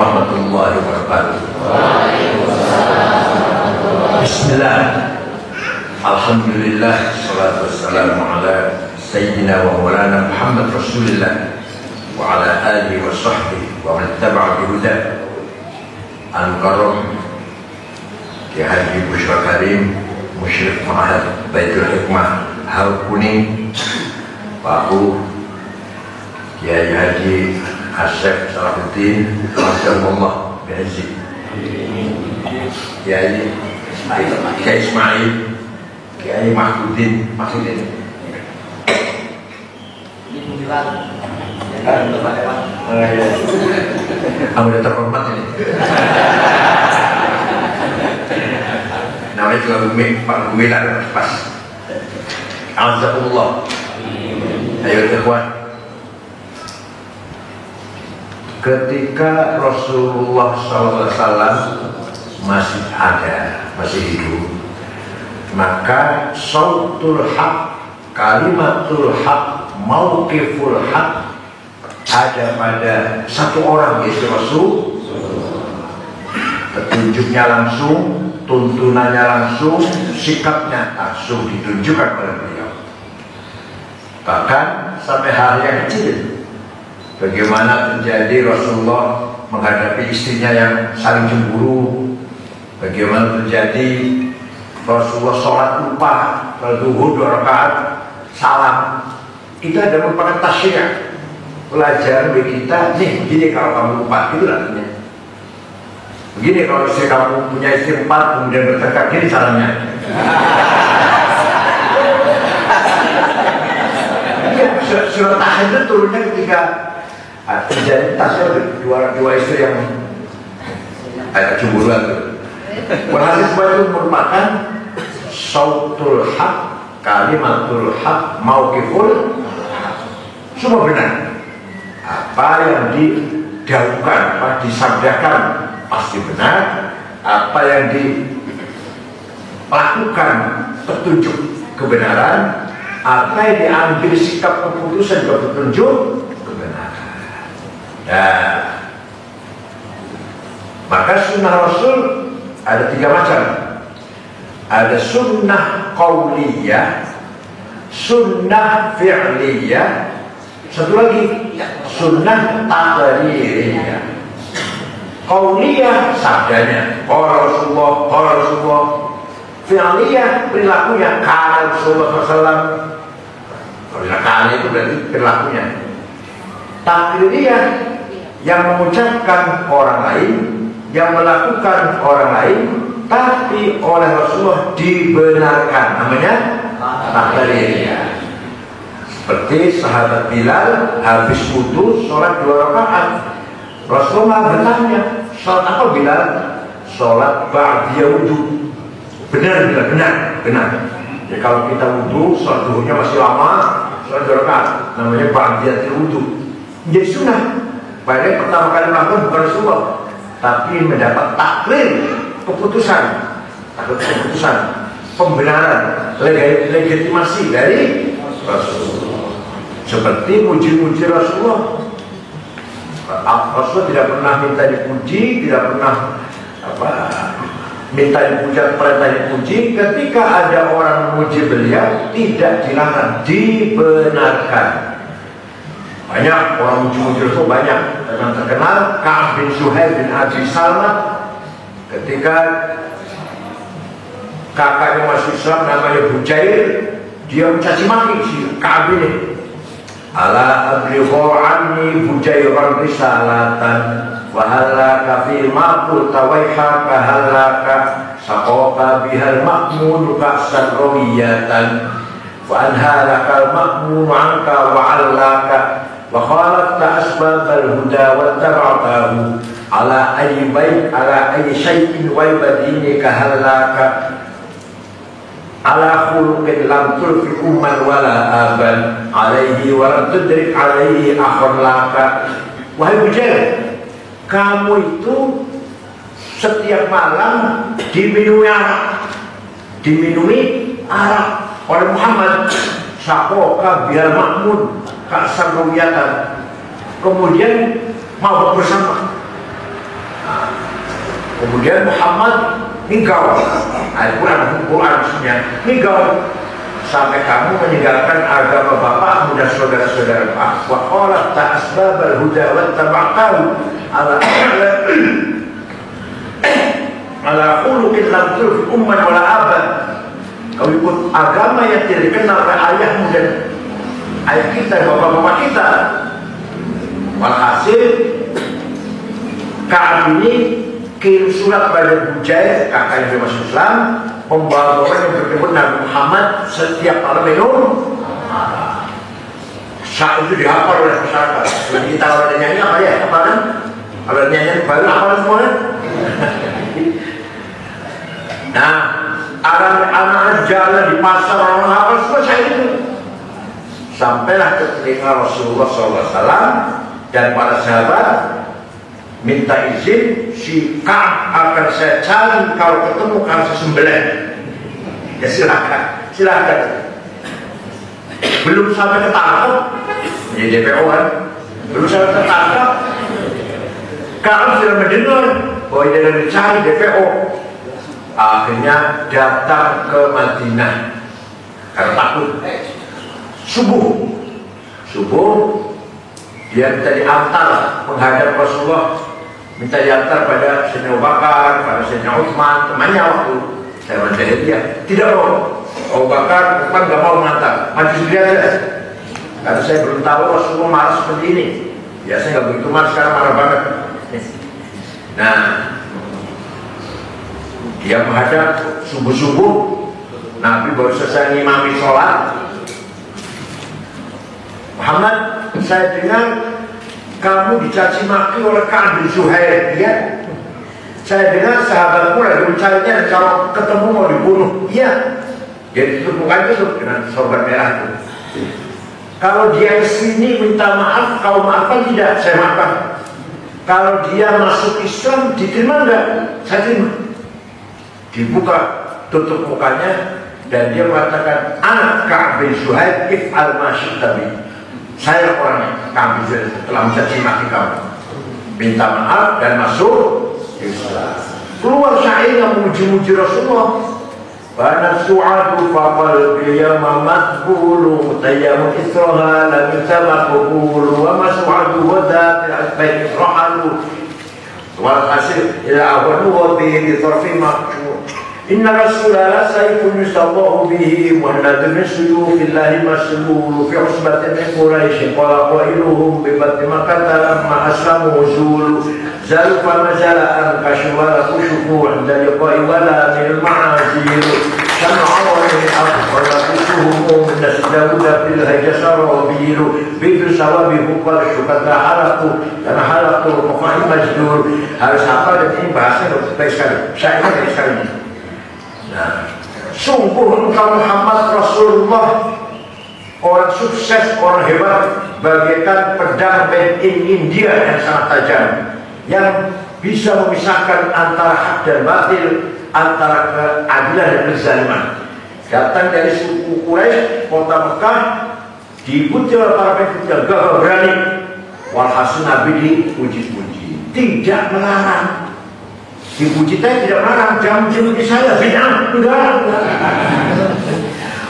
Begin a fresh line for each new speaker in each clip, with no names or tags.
warahmatullahi wabarakatuh. Bismillah. Alhamdulillah, salatu wassalamu ala sayyidina wa maulana Muhammad Rasulillah wa ala alihi wa sahbihi wa man tabi'a bihuda. Al-Mukarram Ki Haji Bushra Karim, Musyrif Ma'had Baitul Hikmah Hal Kuning, Pak U Kiai Haji Asep Salahuddin Masyaallah Bi'izzi, Kiai Ismail, Kiai Mahmudin Udah terhormat ini. Namanya juga Pak Gumilar pas. Azzaullah. Ayo ikhwan. Ketika Rasulullah SAW masih ada, masih hidup, maka sautul haq, kalimatul haq, mauqiful haq ada pada satu orang, yaitu Rasul. Petunjuknya langsung, tuntunannya langsung, sikapnya langsung ditunjukkan oleh beliau. Bahkan sampai hal yang kecil, bagaimana terjadi Rasulullah menghadapi istrinya yang saling cemburu, bagaimana terjadi Rasulullah sholat lupa, zuhur 2 rakaat, salam, itu ada merupakan tasyri', pelajaran bagi kita. Nih, begini kalau kamu lupa, itu artinya. Begini kalau kamu punya istri 4 kemudian bertengkar, gini caranya. Surat Tahajud turunnya ketika terjadi tasya dua istri yang ada cemburuan. Walhasil semua itu merupakan sautul haq, kalimatul haq, mauqiful haq. Semua benar. Apa yang didaukan, apa disabdakan pasti benar. Apa yang dilakukan petunjuk kebenaran. Apa yang diambil sikap keputusan juga petunjuk kebenaran. Dan maka sunnah Rasul ada 3 macam. Ada sunnah qauliyah, sunnah fi'liyah, satu lagi sunnah taqririyah. Qauliyah sabdanya, qala Rasulullah. Fi'liyah perilakunya, qala Rasulullah SAW. Kalau itu berarti perilakunya. Taqririyah yang mengucapkan orang lain, yang melakukan orang lain, tapi oleh Rasulullah dibenarkan, namanya taqririyah. Seperti sahabat Bilal habis wudu sholat 2 rakaat, Rasulullah bertanya, sholat apa Bilal? Sholat ba'diyah wudu. Benar. Ya, kalau kita wudu, sholat zuhurnya masih lama, sholat 2 rakaat, namanya ba'diyatul wudu. Jadi sunnah. Padahal pertama kali melakukan bukan Rasulullah, tapi mendapat takrir, keputusan, pembenaran, legitimasi dari Rasulullah. Seperti muji-muji Rasulullah. Rasulullah tidak pernah minta dipuji, tidak pernah minta dipuji, perintah dipuji. Ketika ada orang memuji beliau, tidak dilarang, dibenarkan. Banyak orang muji-muji Rasul, banyak. Yang terkenal Ka'ab bin Suhail bin Abi Salmah, ketika kakaknya masuk Islam namanya Bujair, dia mencaci maki si Ka'ab ini. Ala ablighu anni Bujairan risalatan wa halaka fi ma qulta waihaka halaka saqaka bihal ma'mun ka'san rawiyatan wa anhalaka al-ma'mun anka wa 'allaka wa khalafta asbabal huda wa tab'atahu ala ayyi syai'in wa badinika halaka ala khuluqin lam tulfi umman wala aban alaihi wa lam tudrik alaihi akhon laka. Wahai Bujair, kamu itu setiap malam diminumi arak oleh Muhammad. Sakoka biar makmun ka'san ruwiyatan. Kemudian mabuk bersama. Kemudian Muhammad ninggal, Al-Quran ninggal, sampai kamu meninggalkan agama bapakmu dan saudara-saudara. Wa qala ta'asbabal huda wa tabaqahu ala khuluqin lam turfi umman wala abad. Kau ikut agama yang tidak dikenal oleh ayahmu dan ayah kita, bapak-bapak kita. Walhasil Ka'ab ini kirim surat pada Bujair, kakak yang masuk Islam, membawa orang yang bertemu Nabi Muhammad setiap malam minum. Saat itu dihafal oleh masyarakat. Jadi kita kalau ada nyanyi apa ya? Apa kan? Kalau ada nyanyi baru apa semua? Nah, anak-anak jalan di pasar orang hafal semua saya itu. Sampailah ke telinga Rasulullah SAW dan para sahabat minta izin si Ka'ab akan saya cari, kalau ketemu akan saya sembelih. Ya silakan. Belum sampai ketangkap, jadi DPO kan, belum sampai ketangkap, Ka'ab sudah mendengar bahwa dia akan dicari DPO. Akhirnya datang ke Madinah karena takut. Subuh dia minta diantar menghadap Rasulullah, minta diantar pada Sayyidina Abu Bakar, pada Sayyidina Utsman, temannya waktu zaman jahiliyah. Tidak mau. Abu Bakar, Utsman gak mau mengantar, maju sendiri aja. Karena saya belum tahu Rasulullah marah seperti ini. Biasanya gak begitu marah, sekarang marah banget. Nah, dia menghadap subuh-subuh, Nabi baru selesai ngimami sholat. Muhammad, saya dengar kamu dicaci maki oleh Ka'ab bin Zuhair, ya? Saya dengar sahabatmu lagi mencarinya, kalau ketemu mau dibunuh. Iya. Jadi tutup mukanya itu dengan sorban merah itu. Kalau dia kesini minta maaf, kau maafkan tidak? Saya maafkan. Kalau dia masuk Islam, diterima enggak? Saya terima. Dibuka, tutup mukanya, dan dia mengatakan, anak Ka'ab bin Zuhair, if'al ma syi'ta bi. Saya orangnya, kami telah mencaci maki kamu. Minta maaf dan masuk Islam. Keluar syair yang memuji-muji Rasulullah. Banat su'adu faqal biyama matbulu mutayamu israha lam yutabakubulu wa masu'adu wadati asbaik israhalu walhasil ila awanu wabihi bitarfi makmur. Inna Rasulullah sayyidun yusallahu bihi muhannadun min suyufillahi maslulu fi usbatin min Quraisy qala qailuhum bibati makata lamma aslamu uzulu zalu fa mazala an kashwara kushufu inda liqa'i wala min al-ma'azil sam'awani afqala kusuhum nasdawda fil hajasara bilu bidu sawabi hukal syukata halaku dan halaku mufahim majdur. Harus apa, dan ini bahasanya baik sekali, saya ingat sekali ini. Nah, sungguh engkau Muhammad Rasulullah orang sukses, orang hebat, bagaikan pedang made in India yang sangat tajam, yang bisa memisahkan antara hak dan batil, antara keadilan dan kezaliman. Datang dari suku Quraisy, kota Mekah, diikuti oleh para pengikut yang gagah berani. Walhasil Nabi dipuji-puji, tidak melarang. Dipuji saya tidak melarang, jangan memuji saya, bid'ah, enggak.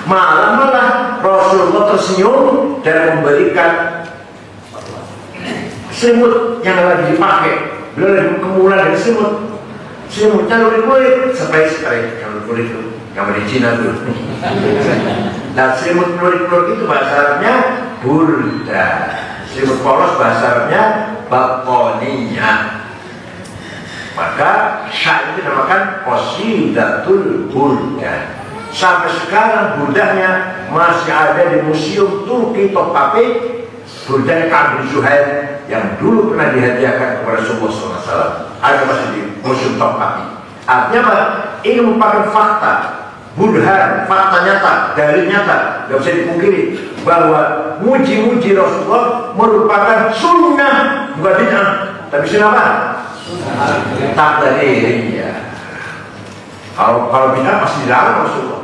Malah Rasulullah tersenyum dan memberikan selimut yang lagi dipakai. Beliau lagi kemulan dari selimutnya lurik-lurik, spray yang lurik-lurik itu, yang dari Cina dulu. Nah, selimut lurik-lurik itu bahasa Arabnya burda, selimut polos bahasa Arabnya bakoniyah. Maka syair itu dinamakan Qasidatul Burdah. Sampai sekarang burdahnya masih ada di Museum Turki Topkapi, burdahnya Ka'ab bin Zuhair yang dulu pernah dihadiahkan kepada Rasulullah SAW. Ada masih di Museum Topkapi. Artinya apa? Ini merupakan fakta, burhan, fakta nyata, dalil nyata, tidak bisa dipungkiri bahwa muji-muji Rasulullah merupakan sunnah, bukan bid'ah. Tapi sunnah apa? Tak dari ya. Kalau bid'ah pasti dilarang Rasulullah.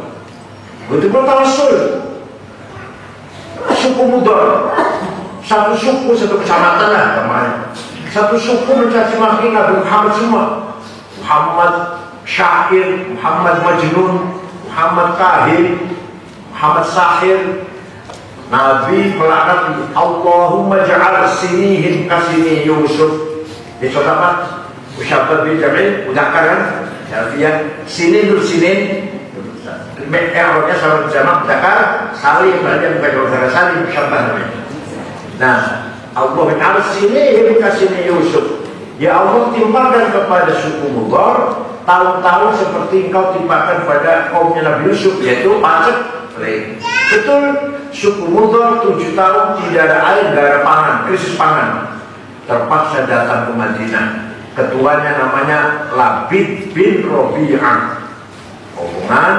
Betul tawasul. Suku Mudar, satu suku, satu kecamatan lah kemarin. Satu suku mencaci maki Nabi Muhammad semua. Muhammad syair, Muhammad majnun, Muhammad kahin, Muhammad sahir. Nabi melaknat, Allahumma ja'al sinihim kasini Yusuf. Ini apa? Usyabbat bin Jamil, udakaran, Jalfiyah, sinin dur sinin. Arabnya sama jamak udakar, salim, berarti bukan udakar salim, usyabbat namanya. Nah, Allah ja'al sinihim kasini Yusuf. Ya Allah, timpakan kepada suku Mudhar tahun-tahun seperti engkau timpakan pada kaumnya Nabi Yusuf, yaitu pacek. Betul, suku Mudhar 7 tahun tidak ada air, tidak ada pangan, krisis pangan. Terpaksa datang ke Madinah. Ketuanya namanya Labid bin Robi'ah. Hubungan,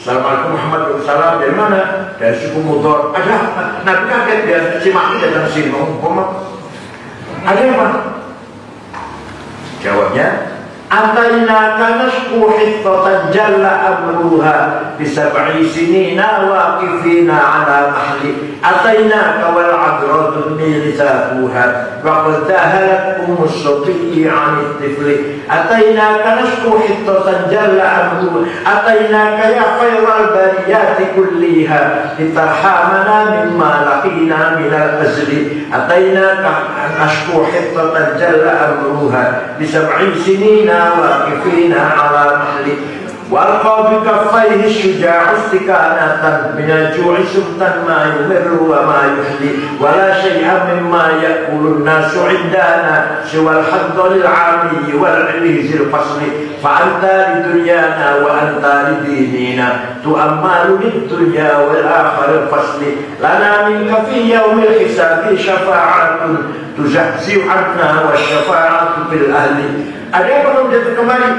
Assalamualaikum warahmatullahi wabarakatuh. Dari mana? Dari suku Mudhar. Ada apa? Nabi kaget, dia cimaki datang sini. Ada apa? Jawabnya, Atainaka nashku hittatan jalla amruha bisab'i sinina waqifina ala mahli Atainaka wal adradun milisakuha wa qad dahalat umus soti'i anit tifli Atainaka nashku hittatan jalla amruha Atainaka ya khairal bariyati kulliha litarhamana mimma laqina minal azli Atainaka nashku hittatan jalla amruha bisab'i sinina واقفين على محله والقى بكفيه الشجاع استكانة من الجوع سمتا ما يمر وما يحلي ولا شيء مما يأكل الناس عندنا سوى الحظ للعامي والعليز الفصل فأنت لدنيانا وأنت لديننا تؤمل للدنيا والآخر الفصل لنا منك في يوم الحساب شفاعة تزحزح عنا والشفاعة في الأهل. Ada apa kamu datang kemari?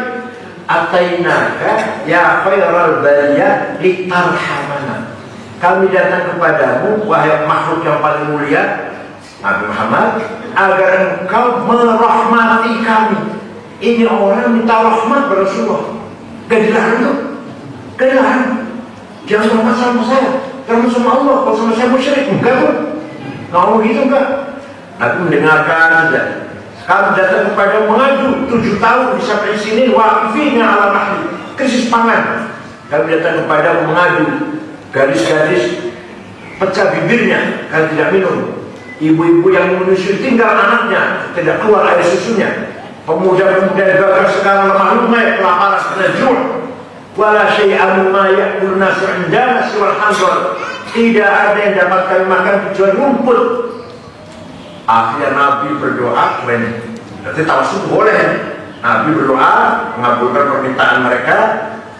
Atainaka ya khairal bariyah litarhamana. Kami datang kepadamu wahai makhluk yang paling mulia Nabi Muhammad, agar engkau merahmati kami. Ini orang minta rahmat pada Rasulullah. Gak dilarang tuh. Gak dilarang. Jangan rahmat sama saya, karena sama Allah. Kalau sama saya musyrik, enggak tuh. Nggak mau gitu enggak. Nabi mendengarkan saja. Kami datang kepada mengadu 7 tahun bisa sini waqifina ala mahli krisis pangan. Kami datang kepada mengadu gadis-gadis pecah bibirnya karena tidak minum. Ibu-ibu yang menyusui tinggal anaknya tidak keluar air susunya. Pemuda-pemuda yang gagal sekarang lemah lumai kelaparan karena jua. Wala syai'an ma ya'kul nasu indana siwal hanzar. Tidak ada yang dapat kami makan kecuali rumput. Akhirnya Nabi berdoa, berarti tawassul boleh. Nabi berdoa mengabulkan permintaan mereka.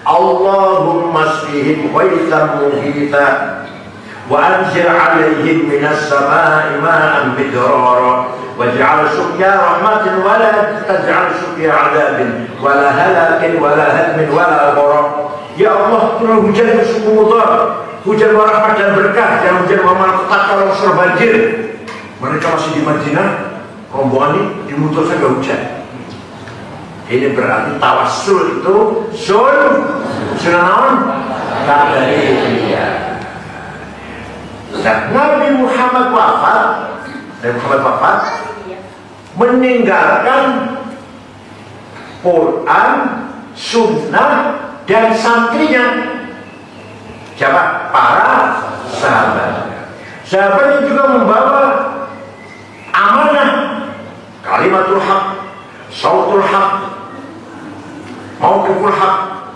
Allahumma asqihim ghaithan mughitha wa anzil 'alaihim minas samaa'i ma'an midrara waj'al suqya rahmatin wa la taj'al suqya 'adabin wa la halakin wa la hadmin wa la gharaq. Ya Allah, turun hujan ke suku Mudhar, hujan rahmat dan berkah, dan hujan memalapetaka longsor banjir. Mereka masih di Madinah, rombongan ini dimutuskan ke hujan. Ini berarti tawassul itu sunnah qadariyah. Nabi Muhammad wafat, meninggalkan Quran, sunnah dan santrinya. Siapa? Para sahabat. Sahabat juga membawa amanah, kalimatul haq, sautul haq, mauqiful haq.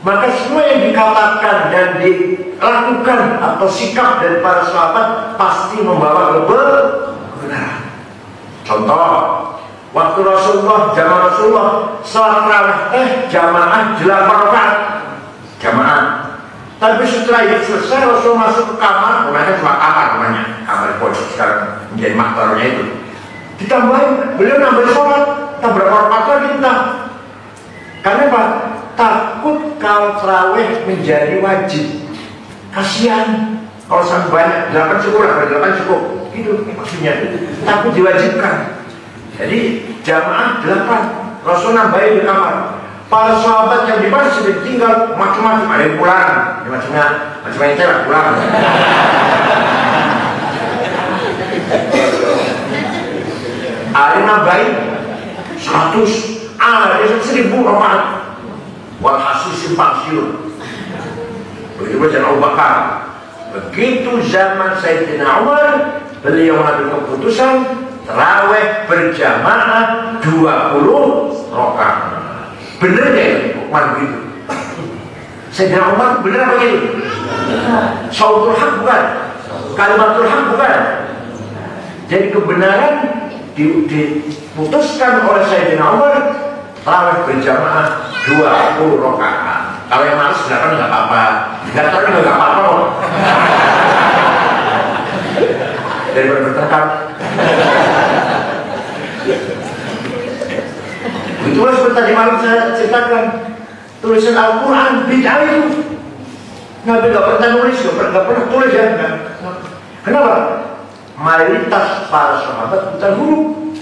Maka semua yang dikatakan dan dilakukan atau sikap dari para sahabat pasti membawa kebenaran. Contoh, waktu Rasulullah, zaman Rasulullah salat tarawih jamaah 8 rakaat jamaah. Tapi setelah itu selesai, Rasul masuk ke kamar, mereka cuma kamar namanya, kamar pojok sekarang menjadi maktabnya itu. Ditambahin, beliau nambah sholat, tak berapa rakaat lagi kita. Karena apa? Takut kalau tarawih menjadi wajib. Kasihan kalau sampai banyak, 8 cukup lah, 8 cukup. Itu maksudnya, takut diwajibkan. Jadi jamaah 8, Rasul nambahin di kamar. Para sahabat yang di mana sudah tinggal macam-macam, ada yang pulang, macam-macam yang telah pulang. Ada nambahin 100, ada 1000 rakaat. Walhasil simpang siur. Begitu baca Abu Bakar. Begitu zaman Sayyidina Umar, beliau mengambil keputusan tarawih berjamaah 20 rakaat. Bener ya Umar begitu? Sayyidina Umar bener apa gitu? Sautul haq bukan? Kalimatul haq bukan? Jadi kebenaran diputuskan oleh Sayyidina Umar, tarawih berjamaah 20 rakaat. Kalau yang malas silakan nggak apa-apa, nggak tahu nggak apa-apa loh. Daripada bertengkar. Itulah seperti tadi malam saya ceritakan, tulisan Al-Quran bid'ah itu. Nabi nggak pernah nulis, nggak pernah tulis ya. Kenapa? Mayoritas para sahabat buta huruf.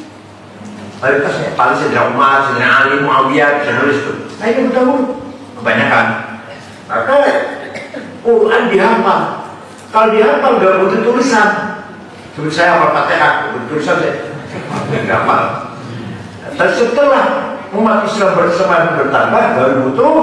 Mayoritasnya paling Sayyidina Umar, Sayyidina Ali, Muawiyah bisa nulis itu. Nah ini buta huruf. Kebanyakan. Maka Quran dihafal. Kalau dihafal nggak butuh tulisan. Seperti saya hafal Fatihah, butuh tulisan saya nggak hafal. Dan setelah umat Islam bersemakin bertambah, baru butuh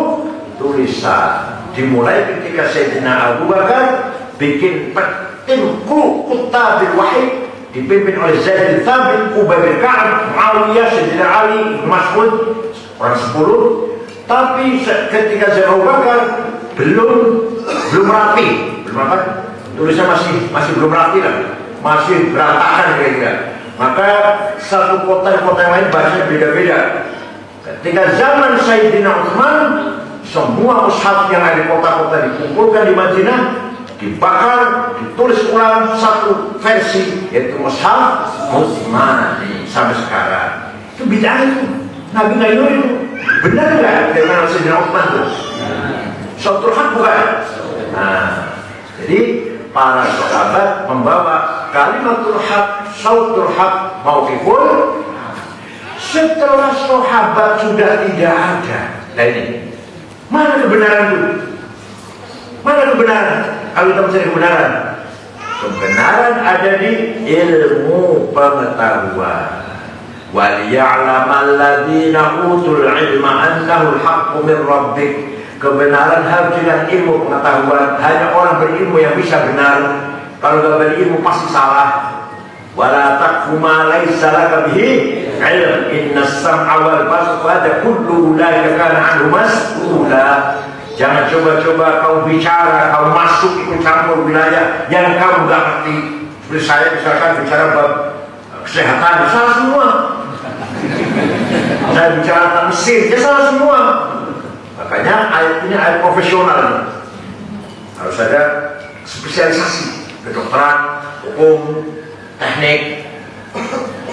tulisan. Dimulai ketika Sayyidina Abu Bakar bikin tim Kutabil Wahid, dipimpin oleh Zaid bin Thabit, Ubay bin Ka'ab, Muawiyah, Sayyidina Ali, Mas'ud, orang 10. Tapi ketika Zaid Abu Bakar belum rapi, tulisnya masih belum rapi lah, masih berantakan kira-kira. Maka satu kota yang lain bahasanya beda-beda. Ketika zaman Sayyidina Utsman, semua mushaf yang ada di kota-kota dikumpulkan di Madinah, dibakar, ditulis ulang satu versi, yaitu mushaf Utsmani sampai sekarang. Itu bid'ah itu. Nabi nggak itu. Benar nggak dengan Sayyidina Utsman itu? Sautul haq bukan? Nah, jadi para sahabat membawa kalimatul haq, sautul haq, mauqiful. Setelah sahabat sudah tidak ada, nah ini mana kebenaran itu? Mana kebenaran? Kalau kita mencari kebenaran, kebenaran ada di ilmu pengetahuan. وَلِيَعْلَمَ الَّذِينَ أُوتُوا الْعِلْمَ أَنَّهُ الْحَقُّ مِنْ رَبِّكَ. Kebenaran harus dengan ilmu pengetahuan. Hanya orang berilmu yang bisa benar. Kalau nggak berilmu pasti salah. وَلَا تَقْفُ مَا لَيْسَ لَكَ بِهِ عِلْمٌ إِنَّ السَّمْعَ وَالْبَصَرَ كُلُّ أُولَٰئِكَ كَانَ عَنْهُ مسؤولا. Jangan coba-coba kau bicara, kau masuk ikut campur wilayah yang kamu nggak ngerti. Seperti saya misalkan bicara bab kesehatan, salah semua. Saya bicara tentang mesin, ya salah semua. Makanya ayat ini ayat profesional. Harus ada spesialisasi, kedokteran, hukum, teknik.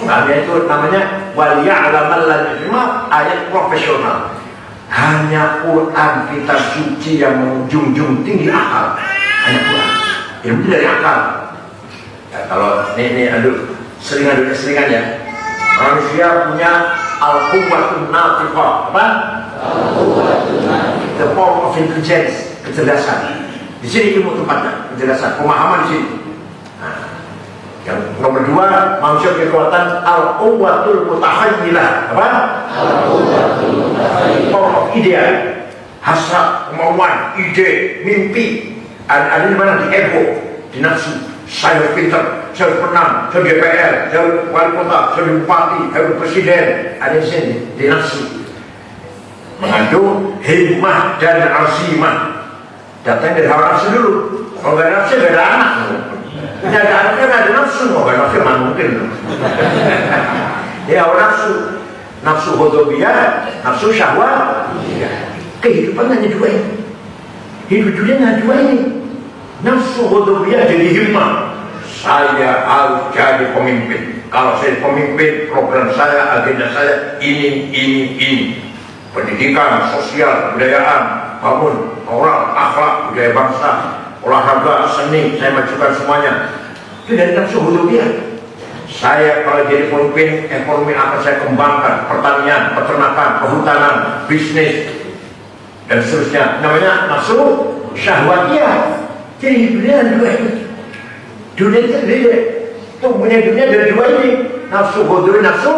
Nah, itu namanya waliya'lamal ladina, ayat profesional. Hanya Quran kitab suci yang menjunjung tinggi akal. Hanya Quran. Ilmu dari akal. Ya, kalau ini aduh seringan ya. Manusia punya al-quwwatun natiqah, apa? The power of intelligence, kecerdasan. Di sini ilmu tempatnya, kecerdasan, pemahaman di sini. Nah, yang nomor 2, manusia punya kekuatan al-quwwatul mutakhayyilah, apa? Al-quwwatul mutakhayyilah. Power of ideal, hasrat, kemauan, ide, mimpi. Ada di mana? Di ego, di nafsu. Saya pintar, saya pernah, saya DPR, saya wali kota, saya bupati, saya presiden. Ada di sini, di nafsu. Mengandung hikmah dan azimah. Datang dari hawa nafsu dulu. Kalau nggak ada nafsu, nggak ada anak. Ini ada anaknya, nggak ada nafsu. Nggak ada nafsu, mana mungkin. Ya hawa nafsu. Nafsu ghadabiyah, nafsu syahwat. Kehidupan hanya 2 ini. Hidup dunia hanya 2 ini. Nafsu ghadabiyah jadi hikmah. Saya harus jadi pemimpin. Kalau saya pemimpin, program saya, agenda saya ini. Pendidikan, sosial, kebudayaan, bangun moral, akhlak, budaya bangsa, olahraga, seni, saya majukan semuanya. Itu dari nafsu ghadabiyah. Saya kalau jadi pemimpin, ekonomi akan saya kembangkan, pertanian, peternakan, kehutanan, bisnis, dan seterusnya. Namanya nafsu syahwatiyah. Jadi dunia ada 2 ini. Dunia itu beda. Tumbuhnya dunia dari 2 ini. nafsu ghadwi, nafsu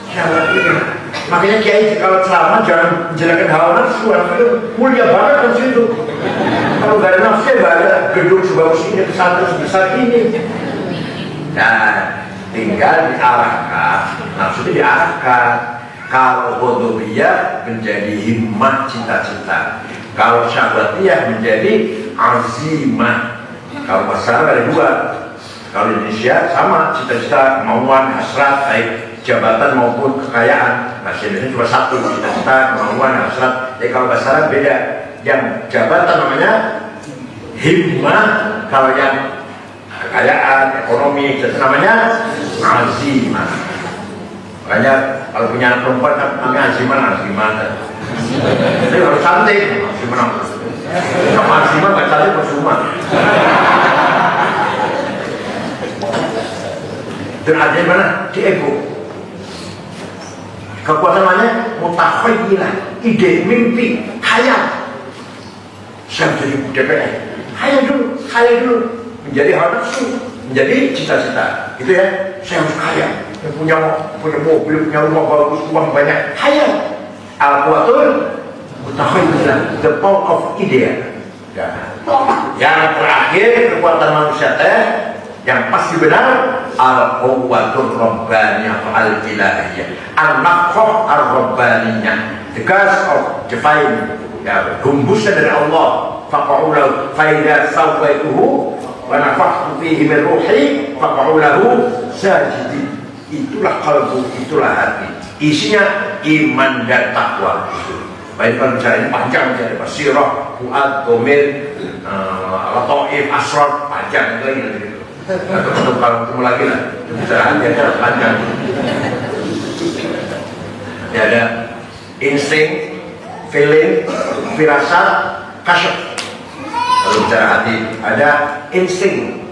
syahwatiyah. Makanya kiai kalau ceramah jangan menjelekan hawa nafsu, itu mulia banget kan situ. Kalau nggak ada nafsu ya nggak ada gedung sebagus ini, pesantren sebesar ini. Nah, tinggal diarahkan, nafsu itu diarahkan. Kalau ghadwiyah menjadi himmah, cita-cita. Kalau syahwatiyah menjadi azimah. Kalau bahasa ada dua. Kalau Indonesia sama, cita-cita, kemauan, hasrat, baik jabatan maupun kekayaan. Bahasa Indonesia cuma satu, cita-cita, kemauan, hasrat. Jadi kalau bahasa Arab beda. Yang jabatan namanya himmah, kalau yang kekayaan, ekonomi, itu namanya azimah. Makanya kalau punya anak perempuan kan namanya azimah. Jadi harus cantik, azimah. Kalau azimah nggak cantik percuma. Dan ada di mana? Di ego. Kekuatan mana? Mutakhayyillah, ide, mimpi, khayal. Saya menjadi DPR. Khayal dulu. Menjadi hawa nafsu, menjadi cita-cita. Gitu ya. Saya harus kaya. Punya mobil, punya rumah bagus, uang banyak. Khayal. Al-Quwatul Mutakhayyillah, the power of idea. Yang terakhir kekuatan manusia yang pasti benar, al-quwwatur rabbaniyah al-ilahiyah, al-nafkhah ar-rabbaniyah, the gas of divine, ya, hembusan dari Allah. Faqa'u lahu fa idza sawaituhu wa nafakhtu fihi min ruhi faqa'u lahu sajidin. Itulah qalbu, itulah hati. Isinya iman dan takwa. Baik kalau bicara ini panjang, jadi basirah, fuad, domir, lataif, asrar, panjang lagi. Atau kalau ketemu lagi lah, bicara aja panjang. Ya, ada insting, feeling, firasat, kasyaf. Kalau bicara hati, ada insting.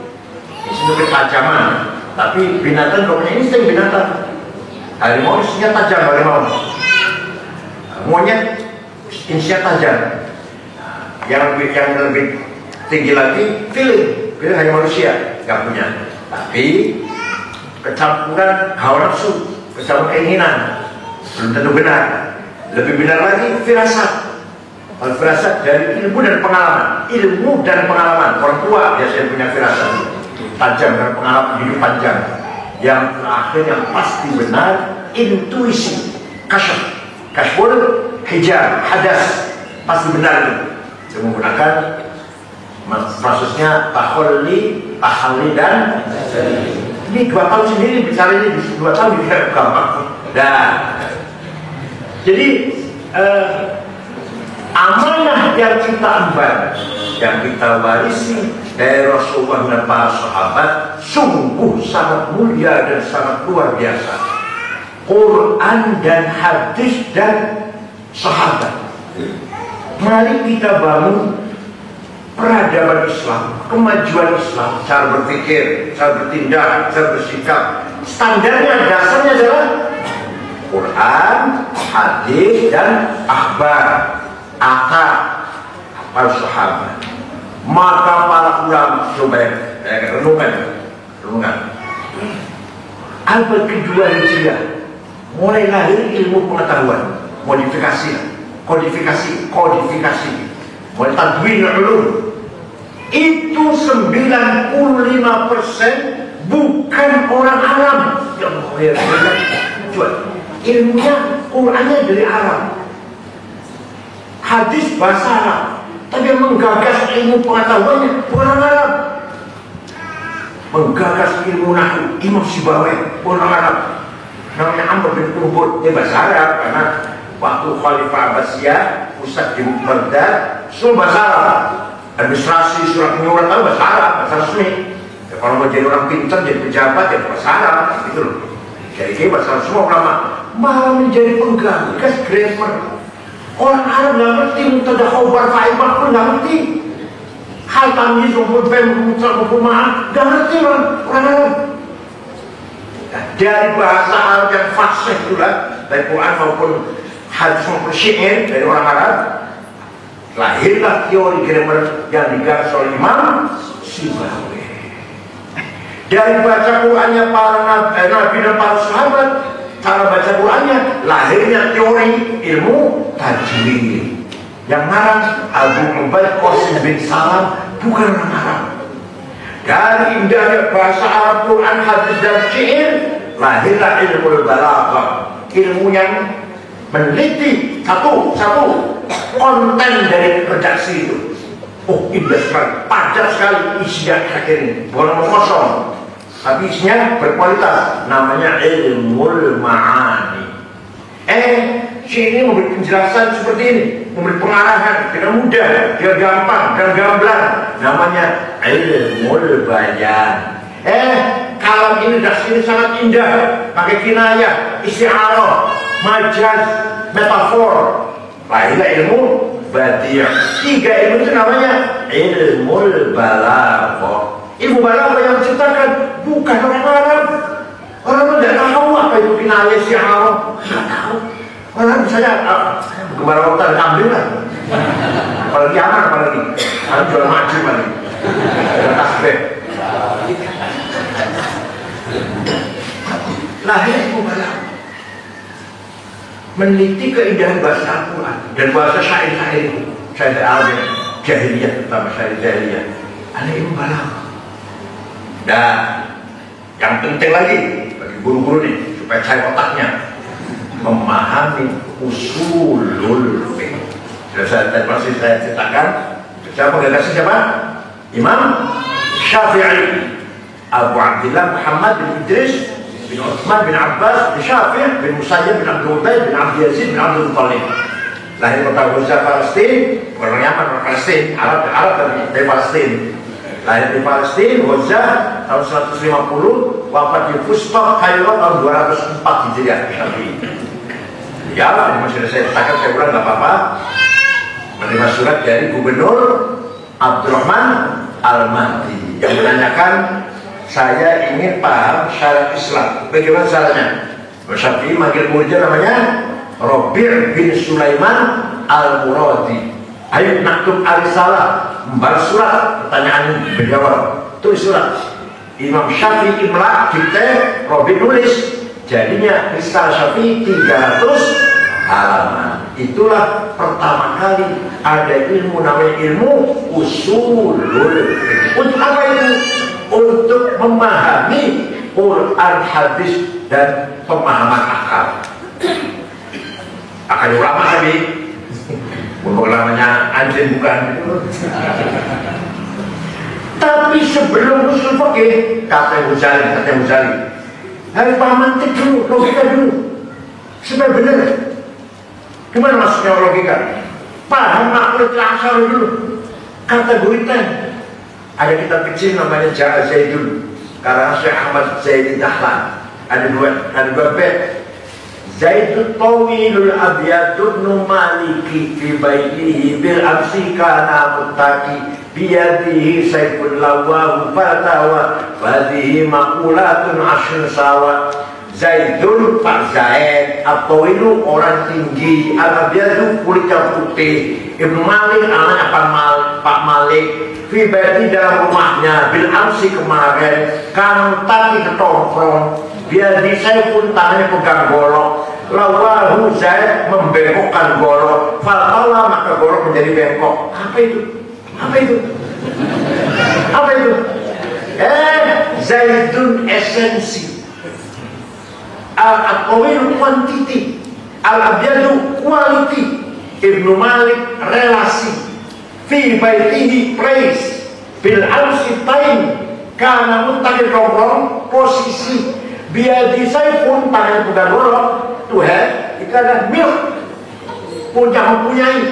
Insting itu ketajaman. Tapi binatang kalau punya insting binatang. Harimau instingnya tajam, harimau. Monyet instingnya tajam. Yang lebih tinggi lagi feeling hanya manusia nggak punya. Tapi kecampuran hawa nafsu, kecampuran keinginan belum tentu benar. Lebih benar lagi firasat. Kalau firasat dari ilmu dan pengalaman, orang tua biasanya punya firasat tajam dan pengalaman hidup panjang. Yang terakhir yang pasti benar, intuisi, kasyful hijab, hadas, pasti benar itu. Saya menggunakan prosesnya tahalli dan ini 2 tahun sendiri bicara ini 2 tahun tidak gampang. Jadi amanah yang kita emban, yang kita warisi dari Rasulullah dan para sahabat sungguh sangat mulia dan sangat luar biasa. Quran dan hadis dan sahabat. Mari kita bangun peradaban Islam, kemajuan Islam, cara berpikir, cara bertindak, cara bersikap. Standarnya, dasarnya adalah Quran, hadis dan akhbar, akal para sahabat. Maka para ulama coba renungan. Abad kedua Hijriah mulai lahir ilmu pengetahuan, kodifikasi, mulai tadwin ulum. Itu 95% bukan orang Arab. Ya Allah, ilmunya, Qurannya dari Arab, hadis bahasa Arab, tapi yang menggagas ilmu pengetahuannya bukan orang Arab. Menggagas ilmu nahwu Imam Sibawayh bukan orang Arab, namanya Amr bin Qurbut, dia bahasa Arab karena waktu Khalifah Abbasiyah pusat di Baghdad semua bahasa Arab. Administrasi, surat menyurat itu bahasa Arab, bahasa resmi. Ya, kalau mau jadi orang pintar, jadi pejabat, ya bahasa Arab, gitu loh. Jadi bahasa Arab semua ulama malah menjadi penggagas grammar. Orang Arab nggak ngerti, mubtada khabar fa'il pun nggak ngerti. Hal tamyiz maupun fa'il maupun ma'al nggak ngerti orang Arab. Nah, dari bahasa Arab yang fasih itulah, dari Quran maupun hadis maupun syair dari orang Arab, lahirlah teori grammar yang digagas oleh Imam Sibawayh. Dari baca Qurannya para nabi dan para sahabat, cara baca Qurannya, lahirnya teori ilmu tajwid. Yang ngarang Abu Ubaid Qasim bin Salam bukan orang Arab. Dari indahnya bahasa Arab, Quran, hadis dan syair, lahirlah ilmu balaghah, ilmu yang meneliti satu konten dari redaksi itu. Oh, indah sekali, padat sekali isinya akhir ini, bukan kosong, tapi isinya berkualitas. Namanya ilmu ma'ani. Sini memberi penjelasan seperti ini, memberi pengarahan dengan mudah, dengan gampang, dengan gamblang. Namanya ilmu bayan. Kalam ini das ini sangat indah, pakai kinayah, isti'arah, majaz, metafor. Lahirlah ilmu badi'. 3 ilmu itu namanya ilmu balaghah. Ilmu balaghah yang menciptakan bukan orang Arab. Orang tidak tahu apa itu kinayah, isti'arah, tidak tahu. Orang misalnya kemarin waktu ada kambing lah, apalagi aman, apalagi jual maju lagi, tasbih. Lahir ilmu balaghah, meneliti keindahan bahasa Al-Quran dan bahasa syair-syair itu, syair Arab, jahiliyah, terutama syair jahiliyah. Ada ilmu balaghah. Dan yang penting lagi bagi guru-guru nih, supaya cair otaknya, memahami usulul fiqh. Sudah masih saya ceritakan. Siapa penggagasnya siapa? Imam Syafi'i, Abu Abdillah Muhammad bin Idris bin Utsman bin Abbas bin Syafi' bin Musayyib bin Abdul Ubaid bin Abdul Yazid bin Abdul Muttalib. Lahir kota Gaza, Palestina, bukan orang Yaman, orang Palestina, Arab dari Palestina. Lahir di Palestina, Gaza tahun 150, wafat di Fustok, Kairo tahun 204 Hijriah. Syafi'i. Ya, ini masih saya katakan, saya ulang nggak apa-apa. Menerima surat dari Gubernur Abdurrahman Al-Mahdi yang menanyakan, saya ingin paham syarat Islam. Bagaimana caranya? Syafi'i manggil muridnya namanya Rabi' bin Sulaiman Al-Muradi. Ayo naktub al-risalah, membalas surat, pertanyaan berjawab, tulis surat. Imam Syafi'i imla, dikte, Rabi' nulis. Jadinya risalah Syafi'i 300 halaman. Itulah pertama kali ada ilmu namanya ilmu usulul fiqh. Untuk apa itu? Untuk memahami Quran, hadis dan pemahaman akal. Akal ulama tadi, ulamanya anjing bukan. Tapi sebelum usul fikih, kata Ghazali, harus paham mantik dulu, logika dulu, supaya benar. Gimana maksudnya logika? Paham makhluk asal dulu. Kategorikan. Ada kitab kecil namanya Ja'a Zaidun, karena Syekh Ahmad Zaidin Dahlan. Ada dua bait. Zaidun tawilul abyadun maliki fi baitihi bil amsi kana muttaqi biyadihi saifun lawahu fatawa fadihi maqulatun ashr sawa. Zaidun, Pak Zaid, At-Tawilu orang tinggi, Al-Abyadu kulitnya putih, Ibnu Malik anaknya Pak Malik, fi baiti dalam rumahnya, bil amsi kemarin, kan tadi ketongkrong, biar di saya pun tangannya pegang golok, lawahu Zaid membengkokkan golok, fatawa maka golok menjadi bengkok. Apa itu? Apa itu? Apa itu? Zaidun esensi, Al-Qawilu quantity, Al-Abyadu quality, Ibnu Malik relasi, fi baitihi place, bil amsi time, karena muntahir rongrong posisi, biadi saya pun tangan pegang golok, Tuhan itu adalah milk, punya mempunyai.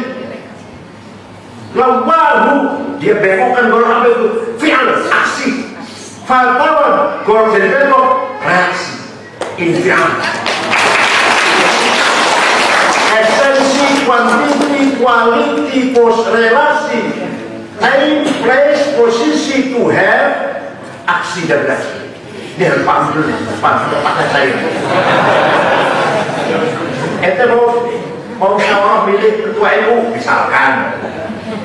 Lawahu dia bengkokkan golok apa itu? Fi'al, aksi. Fatawa golok jadi bengkok, reaksi. Infial. Esensi, quantity, quality, relasi, time, place, posisi, to have, aksi dan reaksi. Ini harus paham dulu, pakai saya. Itu mau musyawarah milih ketua NU, misalkan.